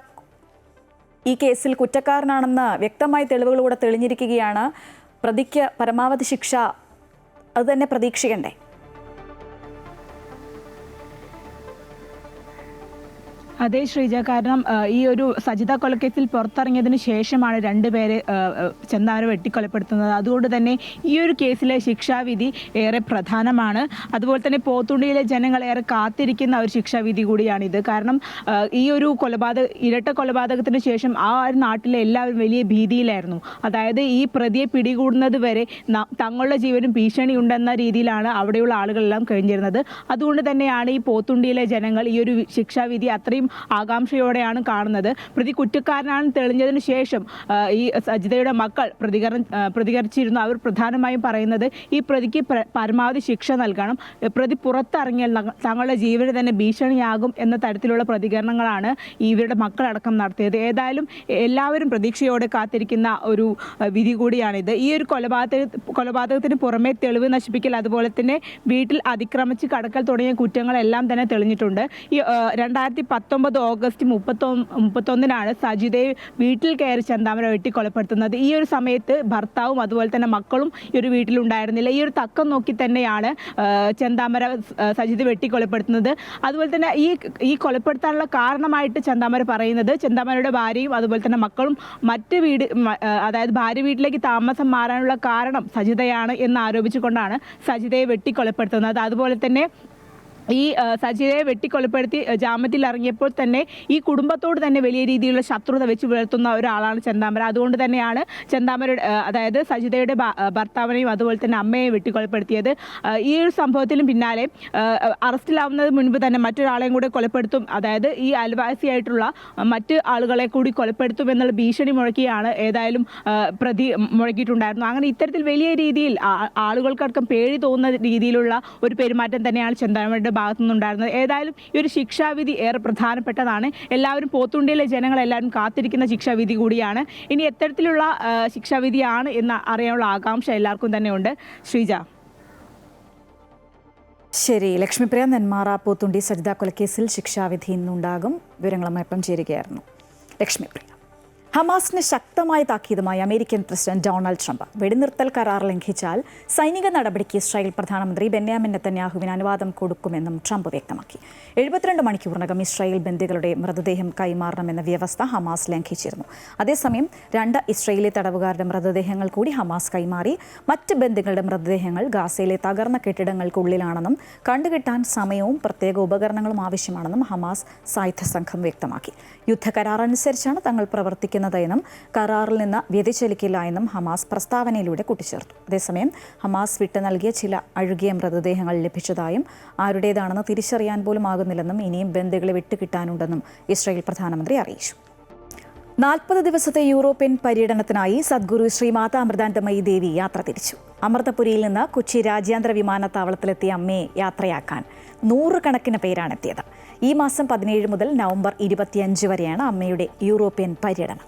ഈ കേസിൽ കുറ്റക്കാരനാണെന്ന് വ്യക്തമായി തെളിവുകളിലൂടെ തെളിഞ്ഞിരിക്കുകയാണ്. പ്രതിക്ക് പരമാവധി ശിക്ഷ അത് തന്നെ പ്രതീക്ഷിക്കണ്ടേ? അതെ ശ്രീജ, കാരണം ഈ ഒരു സജിത കൊലക്കേസിൽ പുറത്തിറങ്ങിയതിന് ശേഷമാണ് രണ്ടുപേരെ ചെന്താമര വെട്ടിക്കൊലപ്പെടുത്തുന്നത്. അതുകൊണ്ട് തന്നെ ഈ ഒരു കേസിലെ ശിക്ഷാവിധി ഏറെ പ്രധാനമാണ്. അതുപോലെ തന്നെ പോത്തുണ്ടിയിലെ ജനങ്ങൾ ഏറെ കാത്തിരിക്കുന്ന ഒരു ശിക്ഷാവിധി കൂടിയാണിത്. കാരണം ഈ ഒരു ഇരട്ട കൊലപാതകത്തിന് ശേഷം ആ ഒരു നാട്ടിലെ എല്ലാവരും വലിയ ഭീതിയിലായിരുന്നു. അതായത് ഈ പ്രതിയെ പിടികൂടുന്നത് വരെ തങ്ങളുടെ ജീവനും ഭീഷണിയുണ്ടെന്ന രീതിയിലാണ് അവിടെയുള്ള ആളുകളെല്ലാം കഴിഞ്ഞിരുന്നത്. അതുകൊണ്ട് തന്നെയാണ് ഈ പോത്തുണ്ടിയിലെ ജനങ്ങൾ ഈ ഒരു ശിക്ഷാവിധി അത്രയും ആകാംക്ഷയോടെയാണ് കാണുന്നത്. പ്രതി കുറ്റക്കാരനാണെന്ന് തെളിഞ്ഞതിന് ശേഷം ഈ സജിതയുടെ മക്കൾ പ്രതികരിച്ചിരുന്നു. അവർ പ്രധാനമായും പറയുന്നത് ഈ പ്രതിക്ക് പരമാവധി ശിക്ഷ നൽകണം, പ്രതി പുറത്തിറങ്ങിയാൽ തങ്ങളുടെ ജീവന് തന്നെ ഭീഷണിയാകും എന്ന തരത്തിലുള്ള പ്രതികരണങ്ങളാണ് ഇവരുടെ മക്കളടക്കം നടത്തിയത്. ഏതായാലും എല്ലാവരും പ്രതീക്ഷയോടെ കാത്തിരിക്കുന്ന ഒരു വിധി കൂടിയാണിത്. ഈ ഒരു കൊലപാതകത്തിന് പുറമെ തെളിവ് നശിപ്പിക്കൽ, അതുപോലെ തന്നെ വീട്ടിൽ അതിക്രമിച്ച് കടക്കൽ തുടങ്ങിയ കുറ്റങ്ങളെല്ലാം തന്നെ തെളിഞ്ഞിട്ടുണ്ട്. ഈ 2019 ഓഗസ്റ്റ് 31 സജിതയെ വീട്ടിൽ കയറി ചെന്താമര വെട്ടിക്കൊലപ്പെടുത്തുന്നത്. ഈ ഒരു സമയത്ത് ഭർത്താവും അതുപോലെ തന്നെ മക്കളും ഈ ഒരു വീട്ടിലുണ്ടായിരുന്നില്ല. ഈ ഒരു തക്കം നോക്കി തന്നെയാണ് ചെന്താമര സജിത വെട്ടിക്കൊലപ്പെടുത്തുന്നത്. അതുപോലെ തന്നെ ഈ കൊലപ്പെടുത്താനുള്ള കാരണമായിട്ട് ചെന്താമര പറയുന്നത് ചെന്താമരയുടെ ഭാര്യയും അതുപോലെ തന്നെ മക്കളും അതായത് ഭാര്യ വീട്ടിലേക്ക് താമസം മാറാനുള്ള കാരണം സജിതയാണ് എന്ന് ആരോപിച്ചുകൊണ്ടാണ് സജിതയെ വെട്ടിക്കൊലപ്പെടുത്തുന്നത്. അതുപോലെ തന്നെ ഈ സജിതയെ വെട്ടിക്കൊലപ്പെടുത്തി ജാമ്യത്തിൽ ഇറങ്ങിയപ്പോൾ തന്നെ ഈ കുടുംബത്തോട് തന്നെ വലിയ രീതിയിലുള്ള ശത്രുത വെച്ച് പുലർത്തുന്ന ഒരാളാണ് ചെന്താമര. അതുകൊണ്ട് തന്നെയാണ് ചെന്താമരയുടെ അതായത് സജിതയുടെ ഭർത്താവിനെയും അതുപോലെ തന്നെ അമ്മയെയും വെട്ടിക്കൊലപ്പെടുത്തിയത്. ഈ ഒരു സംഭവത്തിലും പിന്നാലെ അറസ്റ്റിലാവുന്നതിന് മുൻപ് തന്നെ മറ്റൊരാളെയും കൂടെ കൊലപ്പെടുത്തും, അതായത് ഈ അയൽവാസിയായിട്ടുള്ള മറ്റ് ആളുകളെ കൂടി കൊലപ്പെടുത്തും എന്നുള്ള ഭീഷണി മുഴക്കിയാണ് ഏതായാലും പ്രതി മുഴക്കിയിട്ടുണ്ടായിരുന്നു. അങ്ങനെ ഇത്തരത്തിൽ വലിയ രീതിയിൽ ആളുകൾക്കടക്കം പേടി തോന്നുന്ന രീതിയിലുള്ള ഒരു പെരുമാറ്റം തന്നെയാണ് ചെന്താമരയുടെ ഭാഗത്തു നിന്നുണ്ടായിരുന്നത്. ഏതായാലും ഈ ഒരു ശിക്ഷാവിധി ഏറെ പ്രധാനപ്പെട്ടതാണ്. എല്ലാവരും പോത്തുണ്ടിയിലെ ജനങ്ങളെല്ലാവരും കാത്തിരിക്കുന്ന ശിക്ഷാവിധി കൂടിയാണ്. ഇനി എത്തരത്തിലുള്ള ശിക്ഷാവിധിയാണ് എന്ന് അറിയാനുള്ള ആകാംക്ഷ എല്ലാവർക്കും തന്നെ ഉണ്ട്. ശ്രീജ. ശരി, ലക്ഷ്മിപ്രിയ, നെന്മാറ പോത്തുണ്ടി സജിത കൊലക്കേസിൽ ശിക്ഷാവിധി ഇന്നുണ്ടാകും. വിവരങ്ങളുമായി ചേരുകയായിരുന്നു ലക്ഷ്മിപ്രിയ. ഹമാസിന് ശക്തമായ താക്കീതുമായി അമേരിക്കൻ പ്രസിഡന്റ് ഡൊണാൾഡ് ട്രംപ്. വെടിനിർത്തൽ കരാർ ലംഘിച്ചാൽ സൈനിക നടപടിക്ക് ഇസ്രായേൽ പ്രധാനമന്ത്രി ബെന്യാമിൻ നെതന്യാഹുവിന് അനുവാദം കൊടുക്കുമെന്നും ട്രംപ് വ്യക്തമാക്കി. 72 മണിക്കൂറിനകം ഇസ്രായേൽ ബന്ദികളുടെ മൃതദേഹം കൈമാറണമെന്ന വ്യവസ്ഥ ഹമാസ് ലംഘിച്ചിരുന്നു. അതേസമയം 2 ഇസ്രായേലി തടവുകാരുടെ മൃതദേഹങ്ങൾ കൂടി ഹമാസ് കൈമാറി. മറ്റ് ബന്ദികളുടെ മൃതദേഹങ്ങൾ ഗാസയിലെ തകർന്ന കെട്ടിടങ്ങൾക്കുള്ളിലാണെന്നും കണ്ടുകിട്ടാൻ സമയവും പ്രത്യേക ഉപകരണങ്ങളും ആവശ്യമാണെന്നും ഹമാസ് സായുധ സംഘം വ്യക്തമാക്കി. യുദ്ധകരാർ അനുസരിച്ചാണ് തങ്ങൾ പ്രവർത്തിക്കുന്നത് എന്നും കരാറിൽ നിന്ന് വ്യതിചലിക്കില്ല എന്നും ഹമാസ് പ്രസ്താവനയിലൂടെ കൂട്ടിച്ചേർത്തു. അതേസമയം ഹമാസ് വിട്ടു നൽകിയ ചില അഴുകിയ മൃതദേഹങ്ങൾ ലഭിച്ചതായും ആരുടേതാണെന്ന് തിരിച്ചറിയാൻ പോലും ആകുന്നില്ലെന്നും ഇനിയും ബന്ദികളെ വിട്ടുകിട്ടാനുണ്ടെന്നും ഇസ്രായേൽ പ്രധാനമന്ത്രി അറിയിച്ചു. 40 ദിവസത്തെ യൂറോപ്യൻ പര്യടനത്തിനായി സദ്ഗുരു ശ്രീമാത അമൃതാനന്ദമയി ദേവി യാത്ര തിരിച്ചു. അമൃതപുരിയിൽ നിന്ന് കൊച്ചി രാജ്യാന്തര വിമാനത്താവളത്തിലെത്തിയ അമ്മയെ യാത്രയാക്കാൻ 100 കണക്കിന് പേരാണെത്തിയത്. ഈ മാസം 17 മുതൽ നവംബർ 25 വരെയാണ് അമ്മയുടെ യൂറോപ്യൻ പര്യടനം.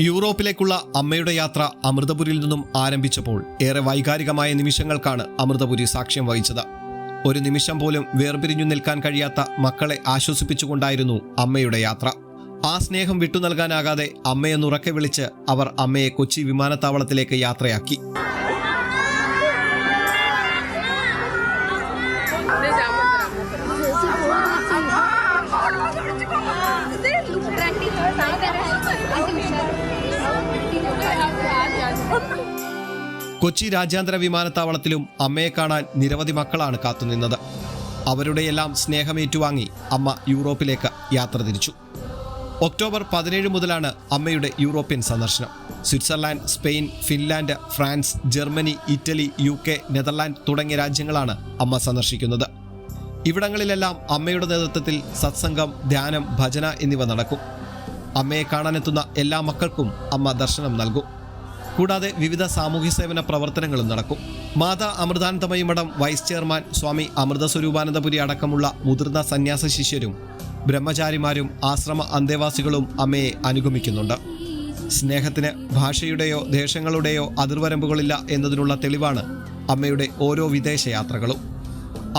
യൂറോപ്പിലേക്കുള്ള അമ്മയുടെ യാത്ര അമൃതപുരിയിൽ നിന്നും ആരംഭിച്ചപ്പോൾ ഏറെ വൈകാരികമായ നിമിഷങ്ങൾക്കാണ് അമൃതപുരി സാക്ഷ്യം വഹിച്ചത്. ഒരു നിമിഷം പോലും വേർപിരിഞ്ഞു നിൽക്കാൻ കഴിയാത്ത മക്കളെ ആശ്വസിപ്പിച്ചുകൊണ്ടായിരുന്നു അമ്മയുടെ യാത്ര. ആ സ്നേഹം വിട്ടു നൽകാനാകാതെ അമ്മയെന്നുറക്കെ വിളിച്ച് അവർ അമ്മയെ കൊച്ചി വിമാനത്താവളത്തിലേക്ക് യാത്രയാക്കി. കൊച്ചി രാജ്യാന്തര വിമാനത്താവളത്തിലും അമ്മയെ കാണാൻ നിരവധി മക്കളാണ് കാത്തുനിന്നത്. അവരുടെയെല്ലാം സ്നേഹമേറ്റുവാങ്ങി അമ്മ യൂറോപ്പിലേക്ക് യാത്ര തിരിച്ചു. ഒക്ടോബർ 17 മുതലാണ് അമ്മയുടെ യൂറോപ്യൻ സന്ദർശനം. Switzerland, Spain, Finland, France, Germany, Italy, UK, Netherland തുടങ്ങിയ രാജ്യങ്ങളാണ് അമ്മ സന്ദർശിക്കുന്നത്. ഇവിടങ്ങളിലെല്ലാം അമ്മയുടെ നേതൃത്വത്തിൽ സത്സംഗം, ധ്യാനം, ഭജന എന്നിവ നടക്കും. അമ്മയെ കാണാനെത്തുന്ന എല്ലാ മക്കൾക്കും അമ്മ ദർശനം നൽകും. കൂടാതെ വിവിധ സാമൂഹ്യ സേവന പ്രവർത്തനങ്ങളും നടക്കും. മാതാ അമൃതാനന്ദമയി മഠം വൈസ് ചെയർമാൻ സ്വാമി അമൃതസ്വരൂപാനന്ദപുരി അടക്കമുള്ള മുതിർന്ന സന്യാസ ശിഷ്യരും ബ്രഹ്മചാരിമാരും ആശ്രമ അന്തേവാസികളും അമ്മയെ അനുഗമിക്കുന്നുണ്ട്. സ്നേഹത്തിന് ഭാഷയുടെയോ ദേശങ്ങളുടെയോ അതിർവരമ്പുകളില്ല എന്നതിനുള്ള തെളിവാണ് അമ്മയുടെ ഓരോ വിദേശയാത്രകളും.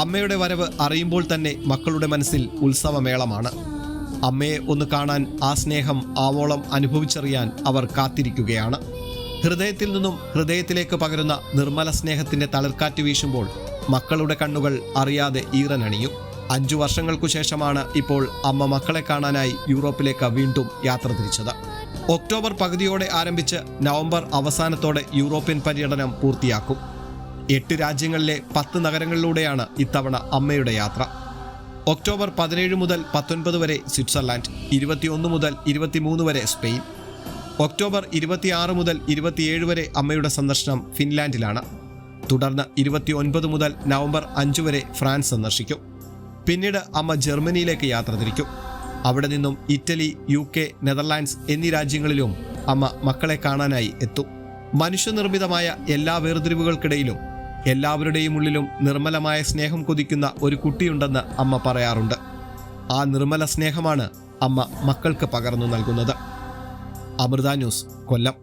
അമ്മയുടെ വരവ് അറിയുമ്പോൾ തന്നെ മക്കളുടെ മനസ്സിൽ ഉത്സവമേളമാണ്. അമ്മയെ ഒന്ന് കാണാൻ, ആ സ്നേഹം ആവോളം അനുഭവിച്ചറിയാൻ അവർ കാത്തിരിക്കുകയാണ്. ഹൃദയത്തിൽ നിന്നും ഹൃദയത്തിലേക്ക് പകരുന്ന നിർമ്മല സ്നേഹത്തിന്റെ തളിർക്കാറ്റ് വീശുമ്പോൾ മക്കളുടെ കണ്ണുകൾ അറിയാതെ ഈറനണിയും. 5 വർഷങ്ങൾക്കു ശേഷമാണ് ഇപ്പോൾ അമ്മ മക്കളെ കാണാനായി യൂറോപ്പിലേക്ക് വീണ്ടും യാത്ര തിരിച്ചത്. ഒക്ടോബർ പകുതിയോടെ ആരംഭിച്ച് നവംബർ അവസാനത്തോടെ യൂറോപ്യൻ പര്യടനം പൂർത്തിയാക്കും. 8 രാജ്യങ്ങളിലെ 10 നഗരങ്ങളിലൂടെയാണ് ഇത്തവണ അമ്മയുടെ യാത്ര. ഒക്ടോബർ 17 മുതൽ 19 വരെ സ്വിറ്റ്സർലാൻഡ്, 21 മുതൽ 23 വരെ സ്പെയിൻ. ഒക്ടോബർ 26 മുതൽ 27 വരെ അമ്മയുടെ സന്ദർശനം ഫിൻലാൻഡിലാണ്. തുടർന്ന് 29 മുതൽ നവംബർ 5 വരെ ഫ്രാൻസ് സന്ദർശിക്കും. പിന്നീട് അമ്മ ജർമ്മനിയിലേക്ക് യാത്ര തിരിക്കും. അവിടെ നിന്നും ഇറ്റലി, UK, നെതർലാൻഡ്സ് എന്നീ രാജ്യങ്ങളിലും അമ്മ മക്കളെ കാണാനായി എത്തും. മനുഷ്യനിർമ്മിതമായ എല്ലാ വേർതിരിവുകൾക്കിടയിലും എല്ലാവരുടെയും ഉള്ളിലും നിർമ്മലമായ സ്നേഹം കൊതിക്കുന്ന ഒരു കുട്ടിയുണ്ടെന്ന് അമ്മ പറയാറുണ്ട്. ആ നിർമ്മല സ്നേഹമാണ് അമ്മ മക്കൾക്ക് പകർന്നു നൽകുന്നത്. അമൃത ന്യൂസ്, കൊല്ലം.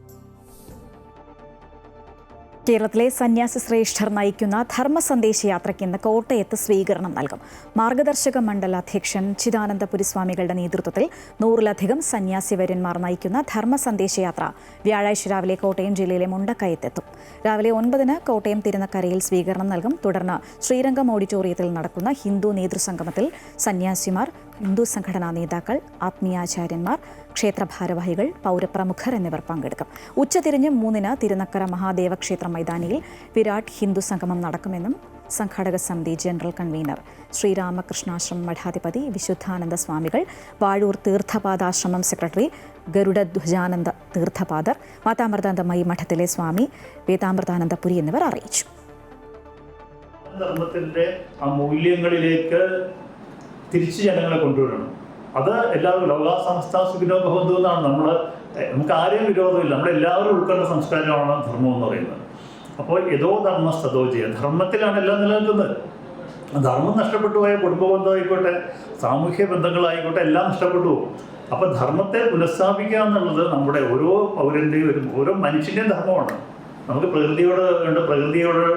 കേരളത്തിലെ സന്യാസി ശ്രേഷ്ഠർ നയിക്കുന്ന ധർമ്മ സന്ദേശ യാത്രയ്ക്ക് ഇന്ന് കോട്ടയത്ത് സ്വീകരണം നൽകും. മാർഗദർശക മണ്ഡല അധ്യക്ഷൻ ചിദാനന്ദപുരി സ്വാമികളുടെ നേതൃത്വത്തിൽ 100-ലധികം സന്യാസിവര്യന്മാർ നയിക്കുന്ന ധർമ്മ സന്ദേശ യാത്ര വ്യാഴാഴ്ച രാവിലെ കോട്ടയം ജില്ലയിലെ മുണ്ടക്കയത്തെത്തും. രാവിലെ 9-ന് കോട്ടയം തിരുനക്കരയിൽ സ്വീകരണം നൽകും. തുടർന്ന് ശ്രീരംഗം ഓഡിറ്റോറിയത്തിൽ നടക്കുന്ന ഹിന്ദു നേതൃസംഗമത്തിൽ സന്യാസിമാർ, ഹിന്ദു സംഘടനാ നേതാക്കൾ, ആത്മീയാചാര്യന്മാർ, ക്ഷേത്രഭാരവാഹികൾ, പൗരപ്രമുഖർ എന്നിവർ പങ്കെടുക്കും. ഉച്ചതിരിഞ്ഞ് 3-ന് തിരുനക്കര മഹാദേവ ക്ഷേത്ര മൈതാനിയിൽ വിരാട് ഹിന്ദു സംഗമം നടക്കുമെന്നും സംഘാടക സമിതി ജനറൽ കൺവീനർ ശ്രീരാമകൃഷ്ണാശ്രമം മഠാധിപതി വിശുദ്ധാനന്ദ സ്വാമികൾ, വാഴൂർ തീർത്ഥപാദാശ്രമം സെക്രട്ടറി ഗരുഡധ്വജാനന്ദ തീർത്ഥപാദർ, മാതാമൃതാനന്ദമയി മഠത്തിലെ സ്വാമി വേദാമൃതാനന്ദപുരി എന്നിവർ അറിയിച്ചു. ധർമ്മത്തിൻ്റെ ആ മൂല്യങ്ങളിലേക്ക് തിരിച്ച് ജനങ്ങളെ കൊണ്ടുവരണം. അത് എല്ലാവരും ലോകാ സമസ്ത സുഖിനോ ഭവന്തു എന്നാണ് നമുക്ക് ആരെയും വിരോധമില്ല. നമ്മളെല്ലാവരും ഉൾക്കൊണ്ട സംസ്കാരമാണ് ധർമ്മം എന്ന് പറയുന്നത്. അപ്പോൾ യഥോ ധർമ്മ സതോ ജയ, ധർമ്മത്തിലാണ് എല്ലാം നിലനിൽക്കുന്നത്. ധർമ്മം നഷ്ടപ്പെട്ടു പോയ കുടുംബബന്ധമായിക്കോട്ടെ, സാമൂഹ്യ ബന്ധങ്ങളായിക്കോട്ടെ, എല്ലാം നഷ്ടപ്പെട്ടു പോകും. അപ്പോൾ ധർമ്മത്തെ പുനഃസ്ഥാപിക്കുക എന്നുള്ളത് നമ്മുടെ ഓരോ പൗരൻ്റെയും ഓരോ മനുഷ്യൻ്റെയും ധർമ്മമാണ്. നമുക്ക് പ്രകൃതിയോട്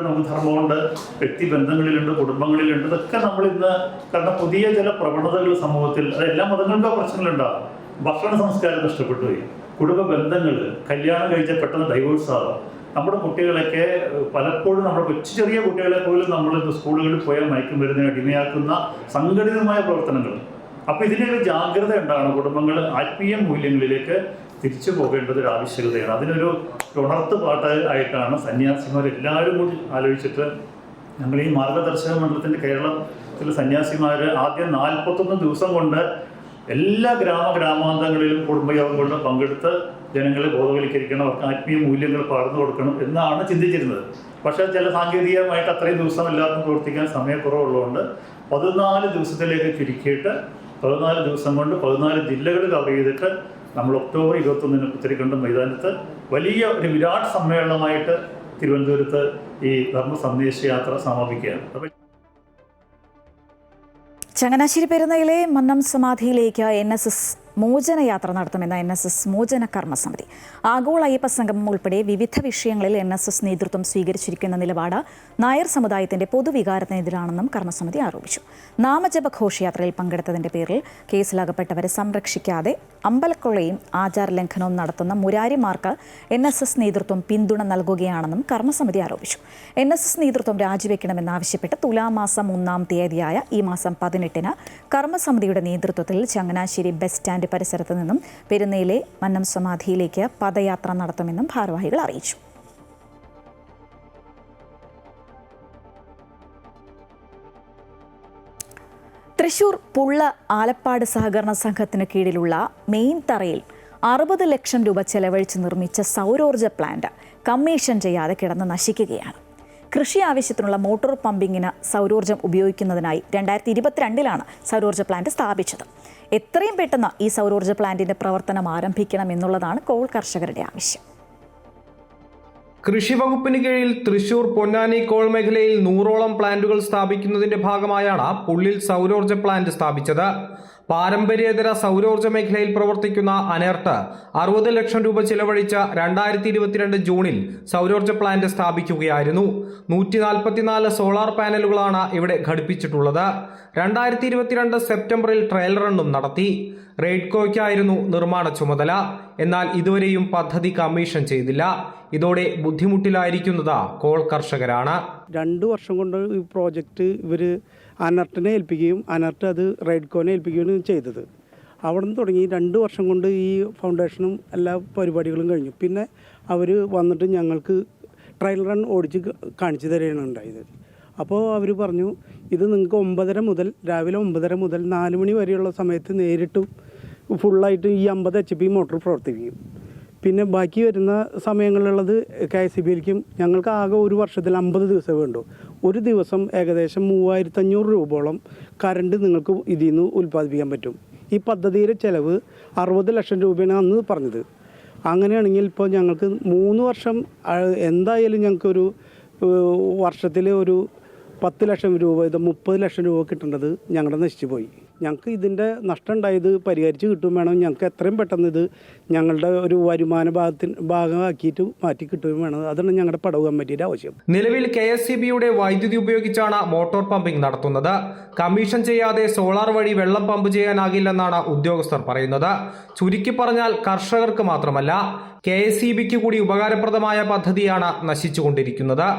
നമുക്ക് ധർമ്മമുണ്ട്, വ്യക്തിബന്ധങ്ങളിലുണ്ട്, കുടുംബങ്ങളിലുണ്ട്. ഇതൊക്കെ നമ്മളിന്ന് കാരണം പുതിയ ചില പ്രവണതകൾ സമൂഹത്തിൽ, അത് എല്ലാ മതങ്ങൾക്കോ പ്രശ്നങ്ങളുണ്ടാകും. ഭക്ഷണ സംസ്കാരം നഷ്ടപ്പെട്ടു പോയി, കുടുംബ ബന്ധങ്ങൾ, കല്യാണം കഴിച്ച പെട്ടെന്ന് ഡൈവോഴ്സ് ആവാം. നമ്മുടെ കുട്ടികളൊക്കെ പലപ്പോഴും നമ്മുടെ ചെറിയ കുട്ടികളെ പോലും നമ്മൾ സ്കൂളുകളിൽ പോയാൽ മയക്കുമരുന്നിന് അടിമയാക്കുന്ന സംഘടിതമായ പ്രവർത്തനങ്ങൾ. അപ്പോൾ ഇതിനൊരു ജാഗ്രത ഉണ്ടാകണം. കുടുംബങ്ങൾ ആത്മീയ മൂല്യങ്ങളിലേക്ക് തിരിച്ചു പോകേണ്ടത് ഒരു ആവശ്യകതയാണ്. അതിനൊരു ഉണർത്ത് പാട്ട് ആയിട്ടാണ് സന്യാസിമാരെല്ലാവരും കൂടി ആലോചിച്ചിട്ട് ഞങ്ങൾ ഈ മാർഗദർശക മണ്ഡലത്തിൻ്റെ കേരളത്തിലെ സന്യാസിമാർ ആദ്യം 41 ദിവസം കൊണ്ട് എല്ലാ ഗ്രാമാന്തരങ്ങളിലും കുടുംബയോഗം കൊണ്ട് പങ്കെടുത്ത് ജനങ്ങളെ ബോധവൽക്കരിക്കണം, അവർക്ക് ആത്മീയ മൂല്യങ്ങൾ പകർന്നു കൊടുക്കണം എന്നാണ് ചിന്തിച്ചിരുന്നത്. പക്ഷേ ചില സാങ്കേതികമായിട്ട് അത്രയും ദിവസം എല്ലാവർക്കും പ്രവർത്തിക്കാൻ സമയക്കുറവുള്ളതുകൊണ്ട് 14 ദിവസത്തിലേക്ക് ചുരുക്കിയിട്ട് 14 ദിവസം കൊണ്ട് 14 ജില്ലകൾ കവർ ചെയ്തിട്ട് നമ്മൾ ഒക്ടോബർ 21-ന് പുത്തരിക്കണ്ടം മൈതാനത്ത് വലിയ ഒരു വിരാട് സമ്മേളനമായിട്ട് തിരുവനന്തപുരത്ത് ഈ ധർമ്മ സന്ദേശ യാത്ര സമാപിക്കുകയാണ്. Changanassery പെരുന്നയിലെ Mannam സമാധിയിലേക്ക് NSS മോചനയാത്ര നടത്തുമെന്ന NSS മോചന കർമ്മസമിതി. ആഗോള അയ്യപ്പ സംഗമം ഉൾപ്പെടെ വിവിധ വിഷയങ്ങളിൽ NSS നേതൃത്വം സ്വീകരിച്ചിരിക്കുന്ന നിലപാട് നായർ സമുദായത്തിന്റെ പൊതുവികാരത്തിനെതിരാണെന്നും കർമ്മസമിതി ആരോപിച്ചു. നാമജപ ഘോഷയാത്രയിൽ പങ്കെടുത്തതിന്റെ പേരിൽ കേസിലകപ്പെട്ടവരെ സംരക്ഷിക്കാതെ അമ്പലക്കൊള്ളയും ആചാരലംഘനവും നടത്തുന്ന മുരാരിമാർക്ക് NSS നേതൃത്വം പിന്തുണ നൽകുകയാണെന്നും കർമ്മസമിതി ആരോപിച്ചു. NSS നേതൃത്വം രാജിവെക്കണമെന്നാവശ്യപ്പെട്ട് തുലാമാസം 1-ാം തീയതിയായ ഈ മാസം 18-ന് കർമ്മസമിതിയുടെ നേതൃത്വത്തിൽ ചങ്ങനാശ്ശേരി ബസ് സ്റ്റാൻഡ് പരിസരത്ത് നിന്നും പെരുന്നയിലെ മന്നം സമാധിയിലേക്ക് പദയാത്ര നടത്തുമെന്നും ഭാരവാഹികൾ അറിയിച്ചു. തൃശൂർ പുള്ള ആലപ്പാട് സഹകരണ സംഘത്തിന് കീഴിലുള്ള മെയിൻ തറയിൽ 60 ലക്ഷം രൂപ ചെലവഴിച്ച് നിർമ്മിച്ച സൗരോർജ്ജ പ്ലാന്റ് കമ്മീഷൻ ചെയ്യാതെ കിടന്ന് നശിക്കുകയാണ്. കൃഷി ആവശ്യത്തിനുള്ള മോട്ടോർ പമ്പിങ്ങിന് സൗരോർജ്ജം ഉപയോഗിക്കുന്നതിനായി 2022-ലാണ് സൗരോർജ്ജ പ്ലാന്റ് സ്ഥാപിച്ചത്. എത്രയും പെട്ടെന്ന് ഈ സൗരോർജ്ജ പ്ലാന്റിന്റെ പ്രവർത്തനം ആരംഭിക്കണം എന്നുള്ളതാണ് കോൾ കർഷകരുടെ ആവശ്യം. കൃഷി വകുപ്പിന് കീഴിൽ തൃശൂർ പൊന്നാനി കോൾ മേഖലയിൽ 100ഓളം പ്ലാന്റുകൾ സ്ഥാപിക്കുന്നതിന്റെ ഭാഗമായാണ് പുള്ളിൽ സൗരോർജ്ജ പ്ലാന്റ് സ്ഥാപിച്ചത്. പാരമ്പര്യേതര സൗരോർജ്ജ മേഖലയിൽ പ്രവർത്തിക്കുന്ന അനേർട്ട് 60 ലക്ഷം രൂപ ചിലവഴിച്ച 2022 ജൂണിൽ സൗരോർജ്ജ പ്ലാന്റ് സ്ഥാപിക്കുകയായിരുന്നു. 144 സോളാർ പാനലുകളാണ് ഇവിടെ ഘടിപ്പിച്ചിട്ടുള്ളത്. 2022 സെപ്റ്റംബറിൽ ട്രയൽ റണ്ണും നടത്തി. റെയ്ഡ്കോയ്ക്കായിരുന്നു നിർമ്മാണ ചുമതല. എന്നാൽ ഇതുവരെയും പദ്ധതി കമ്മീഷൻ ചെയ്തില്ല. ഇതോടെ ബുദ്ധിമുട്ടിലായിരിക്കുന്നത് കോൾ കർഷകരാണ്. 2 വർഷം കൊണ്ട് ഈ പ്രോജക്റ്റ് ഇവർ അനർട്ടിനെ ഏൽപ്പിക്കുകയും അനർട്ട് അത് റെയ്ഡ്കോനെ ഏൽപ്പിക്കുകയും ചെയ്തത്. അവിടെ നിന്ന് തുടങ്ങി 2 വർഷം കൊണ്ട് ഈ ഫൗണ്ടേഷനും എല്ലാ പരിപാടികളും കഴിഞ്ഞു. പിന്നെ അവർ വന്നിട്ട് ഞങ്ങൾക്ക് ട്രയൽ റൺ ഓടിച്ച് കാണിച്ചു തരികയാണ് ഉണ്ടായത്. അപ്പോൾ അവർ പറഞ്ഞു, ഇത് നിങ്ങൾക്ക് 9:30 മുതൽ രാവിലെ 9:30 മുതൽ 4 മണി വരെയുള്ള സമയത്ത് നേരിട്ട് ഫുള്ളായിട്ട് ഈ 50 HP മോട്ടോർ പ്രവർത്തിപ്പിക്കും. പിന്നെ ബാക്കി വരുന്ന സമയങ്ങളിലുള്ളത് KSEBിയിലേക്കും. ഞങ്ങൾക്ക് ആകെ ഒരു വർഷത്തിൽ 50 ദിവസമേ വേണ്ടൂ. ഒരു ദിവസം ഏകദേശം 3500 രൂപയോളം കറണ്ട് നിങ്ങൾക്ക് ഇതിൽ നിന്ന് ഉൽപ്പാദിപ്പിക്കാൻ പറ്റും. ഈ പദ്ധതിയുടെ ചിലവ് 60 ലക്ഷം രൂപയാണ് അന്ന് പറഞ്ഞത്. അങ്ങനെയാണെങ്കിൽ ഇപ്പോൾ ഞങ്ങൾക്ക് 3 വർഷം എന്തായാലും ഞങ്ങൾക്കൊരു വർഷത്തിൽ ഒരു 10 ലക്ഷം രൂപ, ഇത് 30 ലക്ഷം രൂപ കിട്ടേണ്ടത് ഞങ്ങളുടെ നശിച്ചു പോയി. ഞങ്ങൾക്ക് ഇതിൻ്റെ നഷ്ടം ഉണ്ടായത് പരിഹരിച്ച് കിട്ടും വേണം. ഞങ്ങൾക്ക് എത്രയും പെട്ടെന്ന് ഇത് ഞങ്ങളുടെ ഒരു വരുമാന ഭാഗമാക്കിയിട്ട് മാറ്റി കിട്ടുകയും വേണം. അതാണ് ഞങ്ങളുടെ പടവ് കമ്മിറ്റിയുടെ ആവശ്യം. നിലവിൽ KSEBിയുടെ വൈദ്യുതി ഉപയോഗിച്ചാണ് മോട്ടോർ പമ്പിംഗ് നടത്തുന്നത്. കമ്മീഷൻ ചെയ്യാതെ സോളാർ വഴി വെള്ളം പമ്പ് ചെയ്യാനാകില്ലെന്നാണ് ഉദ്യോഗസ്ഥർ പറയുന്നത്. ചുരുക്കി പറഞ്ഞാൽ കർഷകർക്ക് മാത്രമല്ല KSEBിക്ക് കൂടി ഉപകാരപ്രദമായ പദ്ധതിയാണ് നശിച്ചുകൊണ്ടിരിക്കുന്നത്.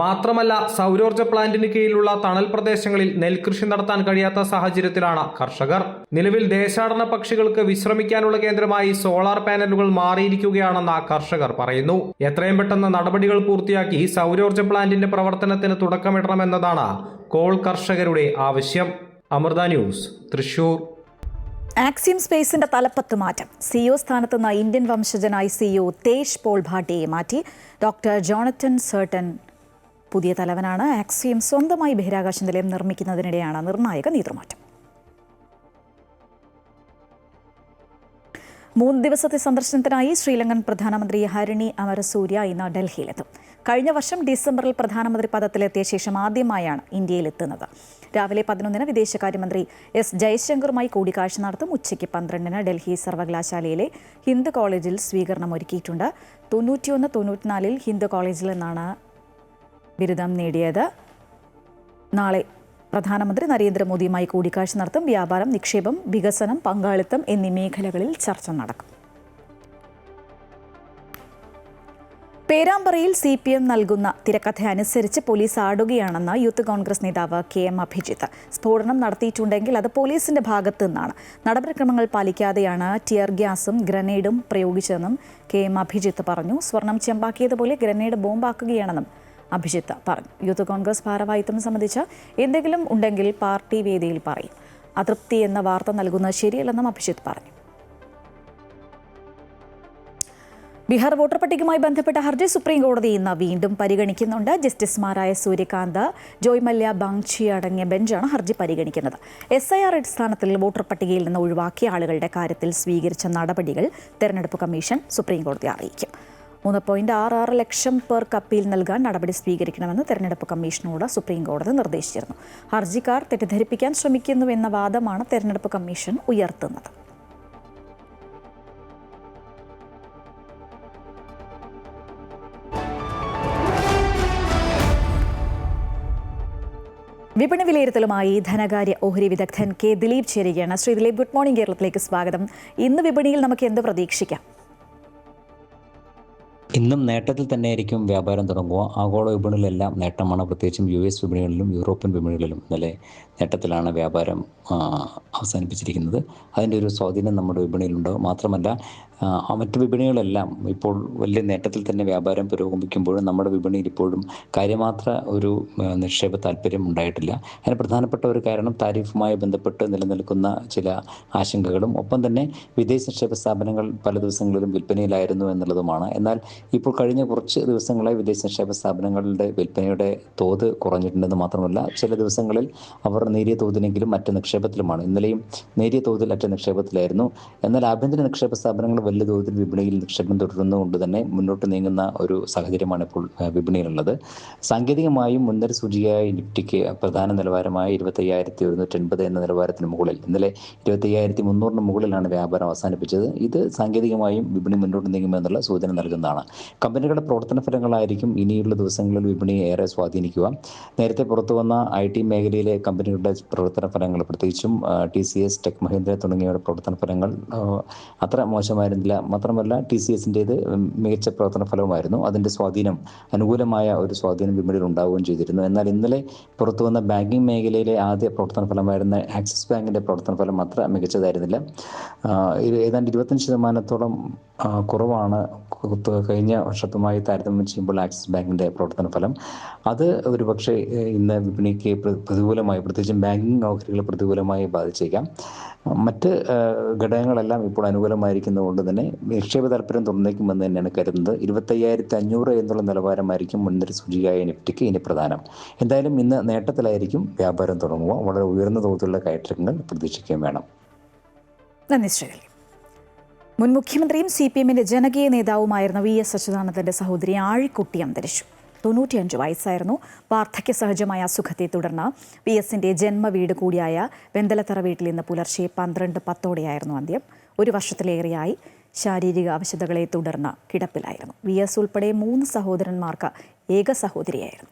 മാത്രമല്ല സൗരോർജ്ജ പ്ലാന്റിന് കീഴിലുള്ള തണൽ പ്രദേശങ്ങളിൽ നെൽകൃഷി നടത്താൻ കഴിയാത്ത സാഹചര്യത്തിലാണ് കർഷകർ. നിലവിൽ ദേശാടന പക്ഷികൾക്ക് വിശ്രമിക്കാനുള്ള കേന്ദ്രമായി സോളാർ പാനലുകൾ മാറിയിരിക്കുകയാണെന്ന് കർഷകർ പറയുന്നു. എത്രയും പെട്ടെന്ന് നടപടികൾ പൂർത്തിയാക്കി സൗരോർജ്ജ പ്ലാന്റിന്റെ പ്രവർത്തനത്തിന് തുടക്കമിടണമെന്നതാണ് കോൾ കർഷകരുടെ ആവശ്യം. അമൃത ന്യൂസ്, തൃശൂർ. ആക്സിയം സ്പേസിന്റെ തലപ്പത്ത് മാറ്റം. CEO സ്ഥാനത്ത് നിന്ന് ഇന്ത്യൻ വംശജനായ CEO തേജ് പോൾ ഭാട്ടിയെ മാറ്റി. ഡോക്ടർ ജോണത്തൻ സർട്ടൻ പുതിയ തലവനാണ്. ആക്സിയം സ്വന്തമായി ബഹിരാകാശ നിലയം നിർമ്മിക്കുന്നതിനിടെയാണ് നിർണായക നേതൃമാറ്റം. 3 ദിവസത്തെ സന്ദർശനത്തിനായി ശ്രീലങ്കൻ പ്രധാനമന്ത്രി ഹരിണി അമരസൂര്യ ഇന്ന് ഡൽഹിയിലെത്തും. കഴിഞ്ഞ വർഷം ഡിസംബറിൽ പ്രധാനമന്ത്രി പദത്തിലെത്തിയ ശേഷം ആദ്യമായാണ് ഇന്ത്യയിലെത്തുന്നത്. രാവിലെ 11-ന് വിദേശകാര്യമന്ത്രി S ജയശങ്കറുമായി കൂടിക്കാഴ്ച നടത്തും. ഉച്ചയ്ക്ക് 12-ന് ഡൽഹി സർവകലാശാലയിലെ ഹിന്ദു കോളേജിൽ സ്വീകരണം ഒരുക്കിയിട്ടുണ്ട്. 91-94 ഹിന്ദു കോളേജിൽ നിന്നാണ് ബിരുദം നേടിയത്. നാളെ പ്രധാനമന്ത്രി നരേന്ദ്രമോദിയുമായി കൂടിക്കാഴ്ച നടത്തും. വ്യാപാരം, നിക്ഷേപം, വികസനം, പങ്കാളിത്തം എന്നീ മേഖലകളിൽ ചർച്ച നടക്കും. പേരാമ്പ്രയിൽ CPM നൽകുന്ന തിരക്കഥ അനുസരിച്ച് പോലീസ് ആടുകയാണെന്ന് യൂത്ത് കോൺഗ്രസ് നേതാവ് KM അഭിജിത്ത്. സ്ഫോടനം നടത്തിയിട്ടുണ്ടെങ്കിൽ അത് പോലീസിന്റെ ഭാഗത്തു നിന്നാണ്. നടപടിക്രമങ്ങൾ പാലിക്കാതെയാണ് ടിയർ ഗ്യാസും ഗ്രനേഡും പ്രയോഗിച്ചതെന്നും KM അഭിജിത്ത് പറഞ്ഞു. സ്വർണം ചെമ്പാക്കിയതുപോലെ ഗ്രനേഡ് ബോംബാക്കുകയാണെന്നും അഭിജിത്ത് പറഞ്ഞു. യൂത്ത് കോൺഗ്രസ് ഭാരവാഹിത്വം സംബന്ധിച്ച് എന്തെങ്കിലും ഉണ്ടെങ്കിൽ പാർട്ടി വേദിയിൽ പറയും. അതൃപ്തി എന്ന വാർത്ത നൽകുന്നത് ശരിയല്ലെന്നും അഭിജിത്ത് പറഞ്ഞു. ബീഹാർ വോട്ടർ പട്ടികയുമായി ബന്ധപ്പെട്ട ഹർജി സുപ്രീം കോടതി ഇന്ന് വീണ്ടും പരിഗണിക്കുന്നുണ്ട്. ജസ്റ്റിസുമാരായ സൂര്യകാന്ത്, ജോയ് മല്യ ബാങ്ചി അടങ്ങിയ ബെഞ്ചാണ് ഹർജി പരിഗണിക്കുന്നത്. SIR അടിസ്ഥാനത്തിൽ വോട്ടർ പട്ടികയിൽ നിന്ന് ഒഴിവാക്കിയ ആളുകളുടെ കാര്യത്തിൽ സ്വീകരിച്ച നടപടികൾ തെരഞ്ഞെടുപ്പ് കമ്മീഷൻ സുപ്രീം കോടതിയെ അറിയിക്കും. 3.66 ലക്ഷം പേർക്ക് അപ്പീൽ നൽകാൻ നടപടി സ്വീകരിക്കണമെന്ന് തെരഞ്ഞെടുപ്പ് കമ്മീഷനോട് സുപ്രീം കോടതി നിർദ്ദേശിച്ചിരുന്നു. ഹർജിക്കാർ തെറ്റിദ്ധരിപ്പിക്കാൻ ശ്രമിക്കുന്നുവെന്ന വാദമാണ് തെരഞ്ഞെടുപ്പ് കമ്മീഷൻ ഉയർത്തുന്നത്. വിപണി വിലയിരുത്തലുമായി ധനകാര്യ ഓഹരി വിദഗ്ധൻ K ദിലീപ് ചേരുകയാണ്. Shri Dileep, good morning. കേരളത്തിലേക്ക് സ്വാഗതം. ഇന്ന് വിപണിയിൽ നമുക്ക് എന്ത് പ്രതീക്ഷിക്കാം? ഇന്നും നേട്ടത്തിൽ തന്നെയായിരിക്കും വ്യാപാരം തുടങ്ങുക. ആഗോള വിപണിയിലെല്ലാം നേട്ടമാണ്. പ്രത്യേകിച്ചും US വിപണികളിലും യൂറോപ്യൻ വിപണികളിലും ഇന്നലെ നേട്ടത്തിലാണ് വ്യാപാരം അവസാനിപ്പിച്ചിരിക്കുന്നത്. അതിൻ്റെ ഒരു സ്വാധീനം നമ്മുടെ വിപണിയിലുണ്ടാകും. മാത്രമല്ല മറ്റു വിപണികളെല്ലാം ഇപ്പോൾ വലിയ നേട്ടത്തിൽ തന്നെ വ്യാപാരം പുരോഗമിക്കുമ്പോഴും നമ്മുടെ വിപണിയിൽ ഇപ്പോഴും കാര്യമാത്ര ഒരു നിക്ഷേപ താല്പര്യം ഉണ്ടായിട്ടില്ല. അതിന് പ്രധാനപ്പെട്ട ഒരു കാരണം താരിഫുമായി ബന്ധപ്പെട്ട് നിലനിൽക്കുന്ന ചില ആശങ്കകളും ഒപ്പം തന്നെ വിദേശ നിക്ഷേപ സ്ഥാപനങ്ങൾ പല ദിവസങ്ങളിലും വിൽപ്പനയിലായിരുന്നു എന്നുള്ളതുമാണ്. എന്നാൽ ഇപ്പോൾ കഴിഞ്ഞ കുറച്ച് ദിവസങ്ങളായി വിദേശ നിക്ഷേപ സ്ഥാപനങ്ങളുടെ വിൽപ്പനയുടെ തോത് കുറഞ്ഞിട്ടുണ്ടെന്ന് മാത്രമല്ല ചില ദിവസങ്ങളിൽ അവർ നേരിയ തോതിലെങ്കിലും മറ്റ് നിക്ഷേപത്തിലുമാണ്. ഇന്നലെയും നേരിയ തോതിൽ മറ്റ് നിക്ഷേപത്തിലായിരുന്നു. എന്നാൽ ആഭ്യന്തര നിക്ഷേപ സ്ഥാപനങ്ങൾ വലിയ തോതിൽ വിപണിയിൽ നിക്ഷേപം തുടരുന്നതുകൊണ്ട് തന്നെ മുന്നോട്ട് നീങ്ങുന്ന ഒരു സാഹചര്യമാണ് ഇപ്പോൾ വിപണിയിലുള്ളത്. സാങ്കേതികമായും മുൻനിര സൂചികയായ നിഫ്റ്റിക്ക് പ്രധാന നിലവാരമായ 25,180 എന്ന നിലവാരത്തിന് മുകളിൽ ഇന്നലെ 25,300 മുകളിലാണ് വ്യാപാരം അവസാനിപ്പിച്ചത്. ഇത് സാങ്കേതികമായും വിപണി മുന്നോട്ട് നീങ്ങുമെന്നുള്ള സൂചന നൽകുന്നതാണ്. കമ്പനികളുടെ പ്രവർത്തന ഫലങ്ങളായിരിക്കും ഇനിയുള്ള ദിവസങ്ങളിൽ വിപണിയെ ഏറെ സ്വാധീനിക്കുക. നേരത്തെ പുറത്തു വന്ന IT മേഖലയിലെ കമ്പനികളുടെ പ്രവർത്തന ഫലങ്ങൾ, പ്രത്യേകിച്ചും TCS, ടെക് മഹീന്ദ്ര തുടങ്ങിയവരുടെ പ്രവർത്തന ഫലങ്ങൾ അത്ര മോശമായിരുന്നില്ല. മാത്രമല്ല TCSൻ്റേത് മികച്ച പ്രവർത്തന ഫലവുമായിരുന്നു. അതിൻ്റെ സ്വാധീനം, അനുകൂലമായ ഒരു സ്വാധീനം വിപണിയിൽ ഉണ്ടാവുകയും ചെയ്തിരുന്നു. എന്നാൽ ഇന്നലെ പുറത്തു വന്ന ബാങ്കിങ് മേഖലയിലെ ആദ്യ പ്രവർത്തന ഫലമായിരുന്ന ആക്സിസ് ബാങ്കിൻ്റെ പ്രവർത്തന ഫലം അത്ര മികച്ചതായിരുന്നില്ല. ഏതാണ്ട് 25% കുറവാണ് കഴിഞ്ഞ വർഷത്തുമായി താരതമ്യം ചെയ്യുമ്പോൾ ആക്സിസ് ബാങ്കിൻ്റെ പ്രവർത്തന ഫലം. അത് ഒരുപക്ഷെ ഇന്ന് വിപണിക്ക് പ്രതികൂലമായി, പ്രത്യേകിച്ചും ബാങ്കിങ് ഓഹരികളെ പ്രതികൂലമായി ബാധിച്ചേക്കാം. മറ്റ് ഘടകങ്ങളെല്ലാം ഇപ്പോൾ അനുകൂലമായിരിക്കുന്നതുകൊണ്ട് തന്നെ നിക്ഷേപ താല്പര്യം തുറന്നേക്കുമെന്ന് തന്നെയാണ് കരുതുന്നത്. 25,500 എന്നുള്ള നിലവാരമായിരിക്കും മുൻനിര സൂചികയായ നിഫ്റ്റിക്ക് ഇനി പ്രധാനം. എന്തായാലും ഇന്ന് നേട്ടത്തിലായിരിക്കും വ്യാപാരം തുടങ്ങുക. വളരെ ഉയർന്ന തോതിലുള്ള കയറ്റങ്ങൾ പ്രതീക്ഷിക്കുകയും വേണം. നന്ദി ശ്രീകലി. മുൻ മുഖ്യമന്ത്രിയും CPMന്റെ ജനകീയ നേതാവുമായിരുന്ന VS അച്യുതാനന്ദന്റെ സഹോദരി ആഴിക്കുട്ടി അന്തരിച്ചു. 95 വയസ്സായിരുന്നു. വാർദ്ധക്യ സഹജമായ അസുഖത്തെ തുടർന്ന് VSന്റെ ജന്മവീട് കൂടിയായ വെന്തലത്തറ വീട്ടിൽ ഇന്ന് പുലർച്ചെ 12:10 അന്ത്യം. 1 വർഷത്തിലേറെയായി ശാരീരിക അവശതകളെ തുടർന്ന് കിടപ്പിലായിരുന്നു. VS ഉൾപ്പെടെ 3 സഹോദരന്മാർക്ക് ഏക സഹോദരിയായിരുന്നു.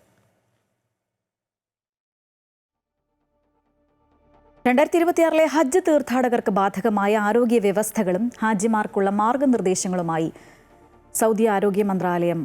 2026 ഹജ്ജ് തീർത്ഥാടകർക്ക് ബാധകമായ ആരോഗ്യ വ്യവസ്ഥകളും ഹാജിമാർക്കുള്ള മാർഗനിർദ്ദേശങ്ങളുമായി സൗദി ആരോഗ്യ മന്ത്രാലയം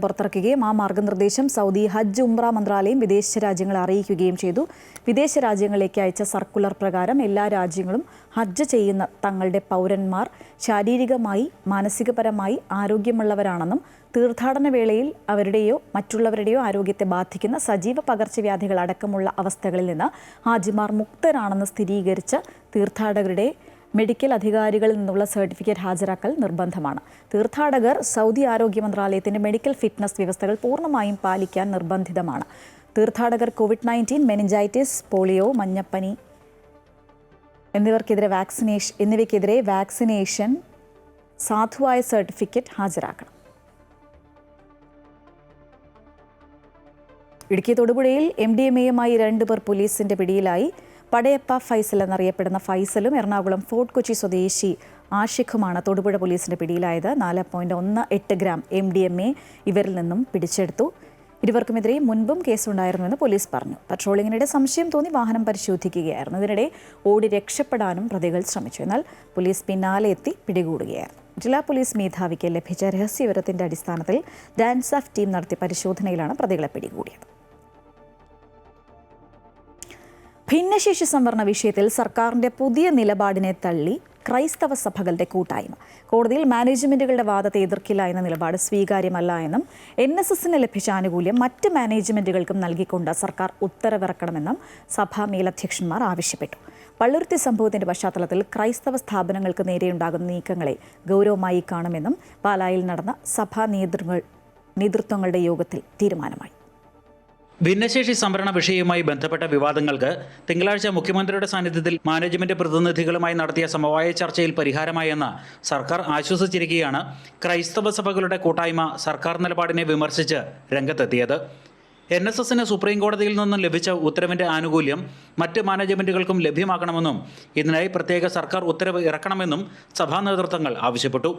പുറത്തിറക്കുകയും ആ മാർഗനിർദ്ദേശം സൗദി ഹജ്ജ് ഉംറ മന്ത്രാലയം വിദേശ രാജ്യങ്ങളെ അറിയിക്കുകയും ചെയ്തു. വിദേശ രാജ്യങ്ങളിലേക്ക് അയച്ച സർക്കുലർ പ്രകാരം എല്ലാ രാജ്യങ്ങളും ഹജ്ജ് ചെയ്യുന്ന തങ്ങളുടെ പൗരന്മാർ ശാരീരികമായി മാനസികപരമായി ആരോഗ്യമുള്ളവരാണെന്നും തീർത്ഥാടന വേളയിൽ അവരുടെയോ മറ്റുള്ളവരുടെയോ ആരോഗ്യത്തെ ബാധിക്കുന്ന സജീവ പകർച്ചവ്യാധികൾ അടക്കമുള്ള അവസ്ഥകളിൽ നിന്ന് ഹാജിമാർ മുക്തരാണെന്ന് സ്ഥിരീകരിച്ച തീർത്ഥാടകരുടെ മെഡിക്കൽ അധികാരികളിൽ നിന്നുള്ള സർട്ടിഫിക്കറ്റ് ഹാജരാക്കൽ നിർബന്ധമാണ്. തീർത്ഥാടകർ സൗദി ആരോഗ്യ മന്ത്രാലയത്തിന്റെ മെഡിക്കൽ ഫിറ്റ്നസ് വ്യവസ്ഥകൾ പൂർണ്ണമായും പാലിക്കാൻ നിർബന്ധിതമാണ്. തീർത്ഥാടകർ COVID-19, മെനിഞ്ചൈറ്റിസ്, പോളിയോ, മഞ്ഞപ്പനി എന്നിവയ്ക്കെതിരെ വാക്സിനേഷൻ സാധുവായ സർട്ടിഫിക്കറ്റ് ഹാജരാക്കണം. ഇടുക്കി തൊടുപുഴയിൽ MDMAയുമായി 2 പേർ പോലീസിന്റെ പിടിയിലായി. പടയപ്പ ഫൈസൽ എന്നറിയപ്പെടുന്ന ഫൈസലും എറണാകുളം ഫോർട്ട് കൊച്ചി സ്വദേശി ആഷിഖുമാണ് തൊടുപുഴ പോലീസിന്റെ പിടിയിലായത്. 4.18 ഗ്രാം MDMA ഇവരിൽ നിന്നും പിടിച്ചെടുത്തു. ഇരുവർക്കുമെതിരെ മുൻപും കേസുണ്ടായിരുന്നുവെന്ന് പോലീസ് പറഞ്ഞു. പട്രോളിങ്ങിനിടെ സംശയം തോന്നി വാഹനം പരിശോധിക്കുകയായിരുന്നു. ഇതിനിടെ ഓടി രക്ഷപ്പെടാനും പ്രതികൾ ശ്രമിച്ചു. എന്നാൽ പോലീസ് പിന്നാലെ എത്തി പിടികൂടുകയായിരുന്നു. ജില്ലാ പോലീസ് മേധാവിക്ക് ലഭിച്ച രഹസ്യവിവരത്തിന്റെ അടിസ്ഥാനത്തിൽ ഡാൻസ് ഓഫ് ടീം നടത്തിയ പരിശോധനയിലാണ് പ്രതികളെ പിടികൂടിയത്. ഭിന്നശേഷി സംവരണ വിഷയത്തിൽ സർക്കാരിന്റെ പുതിയ നിലപാടിനെ തള്ളി ക്രൈസ്തവ സഭകളുടെ കൂട്ടായ്മ. കോടതിയിൽ മാനേജ്മെന്റുകളുടെ വാദത്തെ എതിർക്കില്ല എന്ന നിലപാട് സ്വീകാര്യമല്ല എന്നും NSSന് ലഭിച്ച ആനുകൂല്യം മറ്റ് മാനേജ്മെന്റുകൾക്കും നൽകിക്കൊണ്ട് സർക്കാർ ഉത്തരവിറക്കണമെന്നും സഭാ മേലധ്യക്ഷന്മാർ ആവശ്യപ്പെട്ടു. പള്ളുരുത്തി സംഭവത്തിന്റെ പശ്ചാത്തലത്തിൽ ക്രൈസ്തവ സ്ഥാപനങ്ങൾക്ക് നേരെയുണ്ടാകുന്ന നീക്കങ്ങളെ ഗൗരവമായി കാണുമെന്നും പാലായിൽ നടന്ന സഭാ നേതൃത്വങ്ങളുടെ യോഗത്തിൽ തീരുമാനമായി. ഭിന്നശേഷി സംവരണ വിഷയവുമായി ബന്ധപ്പെട്ട വിവാദങ്ങൾക്ക് തിങ്കളാഴ്ച മുഖ്യമന്ത്രിയുടെ സാന്നിധ്യത്തിൽ മാനേജ്മെന്റ് പ്രതിനിധികളുമായി നടത്തിയ സമവായ ചർച്ചയിൽ പരിഹാരമായെന്ന് സർക്കാർ ആശ്വസിച്ചിരിക്കുകയാണ് ക്രൈസ്തവ സഭകളുടെ കൂട്ടായ്മ സർക്കാർ നിലപാടിനെ വിമർശിച്ച് രംഗത്തെത്തിയത്. NSSന് സുപ്രീം കോടതിയിൽ നിന്നും ലഭിച്ച ഉത്തരവിന്റെ ആനുകൂല്യം മറ്റ് മാനേജ്മെന്റുകൾക്കും ലഭ്യമാക്കണമെന്നും ഇതിനായി പ്രത്യേക സർക്കാർ ഉത്തരവ് ഇറക്കണമെന്നും സഭാ നേതൃത്വങ്ങൾ ആവശ്യപ്പെട്ടു.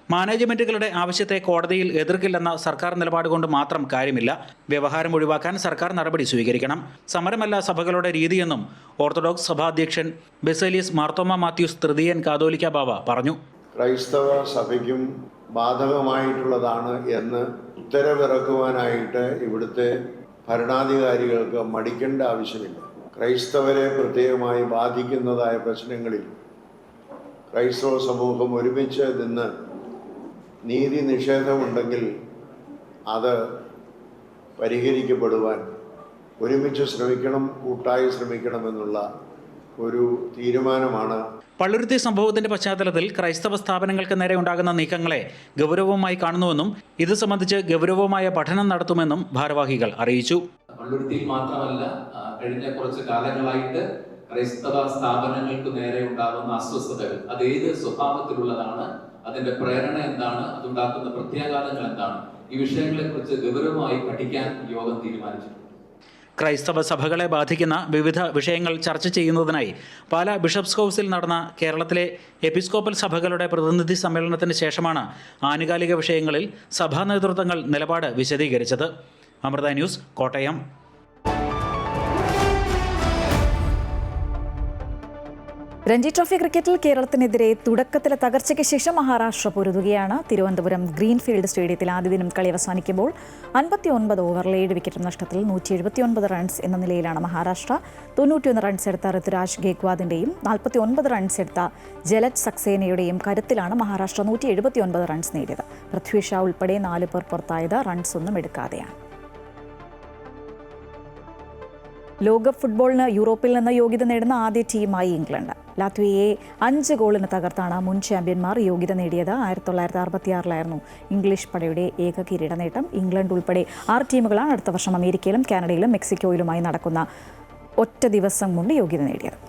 മാനേജ്മെന്റുകളുടെ ആവശ്യത്തെ കോടതിയിൽ എതിർക്കില്ലെന്ന സർക്കാർ നിലപാട് കൊണ്ട് മാത്രം കാര്യമില്ല. വ്യവഹാരം ഒഴിവാക്കാൻ സർക്കാർ നടപടി സ്വീകരിക്കണം. സമരമല്ല സഭകളുടെ രീതിയെന്നും ഓർത്തഡോക്സ് സഭാധ്യക്ഷൻ ബെസേലിയസ് മാർത്തോമ മാത്യൂസ് തൃതീയൻ കാതോലിക്ക ബാവ പറഞ്ഞു. ക്രൈസ്തവ സഭയ്ക്കും ബാധകമായിട്ടുള്ളതാണ് എന്ന് ഉത്തരവിറക്കുവാനായിട്ട് ഇവിടുത്തെ ഭരണാധികാരികൾക്ക് മടിക്കേണ്ട ആവശ്യമില്ല. ക്രൈസ്തവരെ പ്രത്യേകമായി ബാധിക്കുന്നതായ പ്രശ്നങ്ങളിൽ ക്രൈസ്തവ സമൂഹം ഒരുമിച്ച് നിന്ന് നീതി നിഷേധമുണ്ടെങ്കിൽ അത് പരിഹരിക്കപ്പെടുവാൻ ഒരുമിച്ച് ശ്രമിക്കണം, കൂട്ടായി ശ്രമിക്കണമെന്നുള്ള ഒരു തീരുമാനമാണ്. പള്ളുരുത്തി സംഭവത്തിന്റെ പശ്ചാത്തലത്തിൽ ക്രൈസ്തവ സ്ഥാപനങ്ങൾക്ക് നേരെ ഉണ്ടാകുന്ന നീക്കങ്ങളെ ഗൗരവമായി കാണുന്നുവെന്നും ഇത് സംബന്ധിച്ച് ഗൗരവമായ പഠനം നടത്തുമെന്നും ഭാരവാഹികൾ അറിയിച്ചു. പള്ളുരുത്തിയിൽ മാത്രമല്ല കഴിഞ്ഞ കുറച്ച് കാലങ്ങളായിട്ട് ക്രൈസ്തവ സ്ഥാപനങ്ങൾക്ക് നേരെ ഉണ്ടാകുന്ന അസ്വസ്ഥതകൾ അതേത് സ്വഭാവത്തിലുള്ളതാണ്, അതിന്റെ പ്രേരണ എന്താണ്, അതുണ്ടാക്കുന്ന പ്രത്യാഘാതങ്ങൾ എന്താണ്, ഈ വിഷയങ്ങളെക്കുറിച്ച് ഗൗരവമായി പഠിക്കാൻ യോഗം തീരുമാനിച്ചു. ക്രൈസ്തവ സഭകളെ ബാധിക്കുന്ന വിവിധ വിഷയങ്ങൾ ചർച്ച ചെയ്യുന്നതിനായി പാലാ ബിഷപ്സ് ഹൗസിൽ നടന്ന കേരളത്തിലെ എപ്പിസ്കോപ്പൽ സഭകളുടെ പ്രതിനിധി സമ്മേളനത്തിന് ശേഷമാണ് ആനുകാലിക വിഷയങ്ങളിൽ സഭാ നേതൃത്വങ്ങൾ നിലപാട് വിശദീകരിച്ചത്. അമൃത ന്യൂസ്, കോട്ടയം. രഞ്ജി ട്രോഫി ക്രിക്കറ്റിൽ കേരളത്തിനെതിരെ തുടക്കത്തിലെ തകർച്ചയ്ക്ക് ശേഷം മഹാരാഷ്ട്ര പൊരുതുകയാണ്. തിരുവനന്തപുരം ഗ്രീൻഫീൽഡ് സ്റ്റേഡിയത്തിൽ ആദ്യ ദിനം കളി അവസാനിക്കുമ്പോൾ 59 ഓവറിൽ 7 വിക്കറ്റ് നഷ്ടത്തിൽ 179 റൺസ് എന്ന നിലയിലാണ് മഹാരാഷ്ട്ര. 91 റൺസ് എടുത്ത ഋതുരാജ് ഗേക്വാദിന്റെയും 49 റൺസ് എടുത്ത ജലജ് സക്സേനയുടെയും കരുത്തിലാണ് മഹാരാഷ്ട്ര 179 റൺസ് നേടിയത്. പൃഥ്വി ഷാ ഉൾപ്പെടെ 4 പേർ പുറത്തായത് റൺസ് ഒന്നും എടുക്കാതെയാണ്. ലോകകപ്പ് ഫുട്ബോളിന് യൂറോപ്പിൽ നിന്ന് യോഗ്യത നേടുന്ന ആദ്യ ടീമായി ഇംഗ്ലണ്ട്. ലാത്വിയയെ 5 ഗോളിന് തകർത്താണ് മുൻ ചാമ്പ്യന്മാർ യോഗ്യത നേടിയത്. 1966 ഇംഗ്ലീഷ് പടയുടെ ഏക കിരീട നേട്ടം. ഇംഗ്ലണ്ട് ഉൾപ്പെടെ 6 ടീമുകളാണ് അടുത്ത വർഷം അമേരിക്കയിലും കാനഡയിലും മെക്സിക്കോയിലുമായി നടക്കുന്ന ഒറ്റ ദിവസം കൊണ്ട് യോഗ്യത നേടിയത്.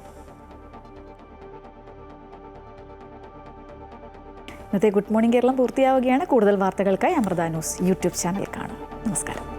ഇന്നത്തെ ഗുഡ് മോർണിംഗ് കേരളം പൂർത്തിയാവുകയാണ്. കൂടുതൽ വാർത്തകൾക്കായി അമൃത ന്യൂസ് യൂട്യൂബ് ചാനൽ കാണും. നമസ്കാരം.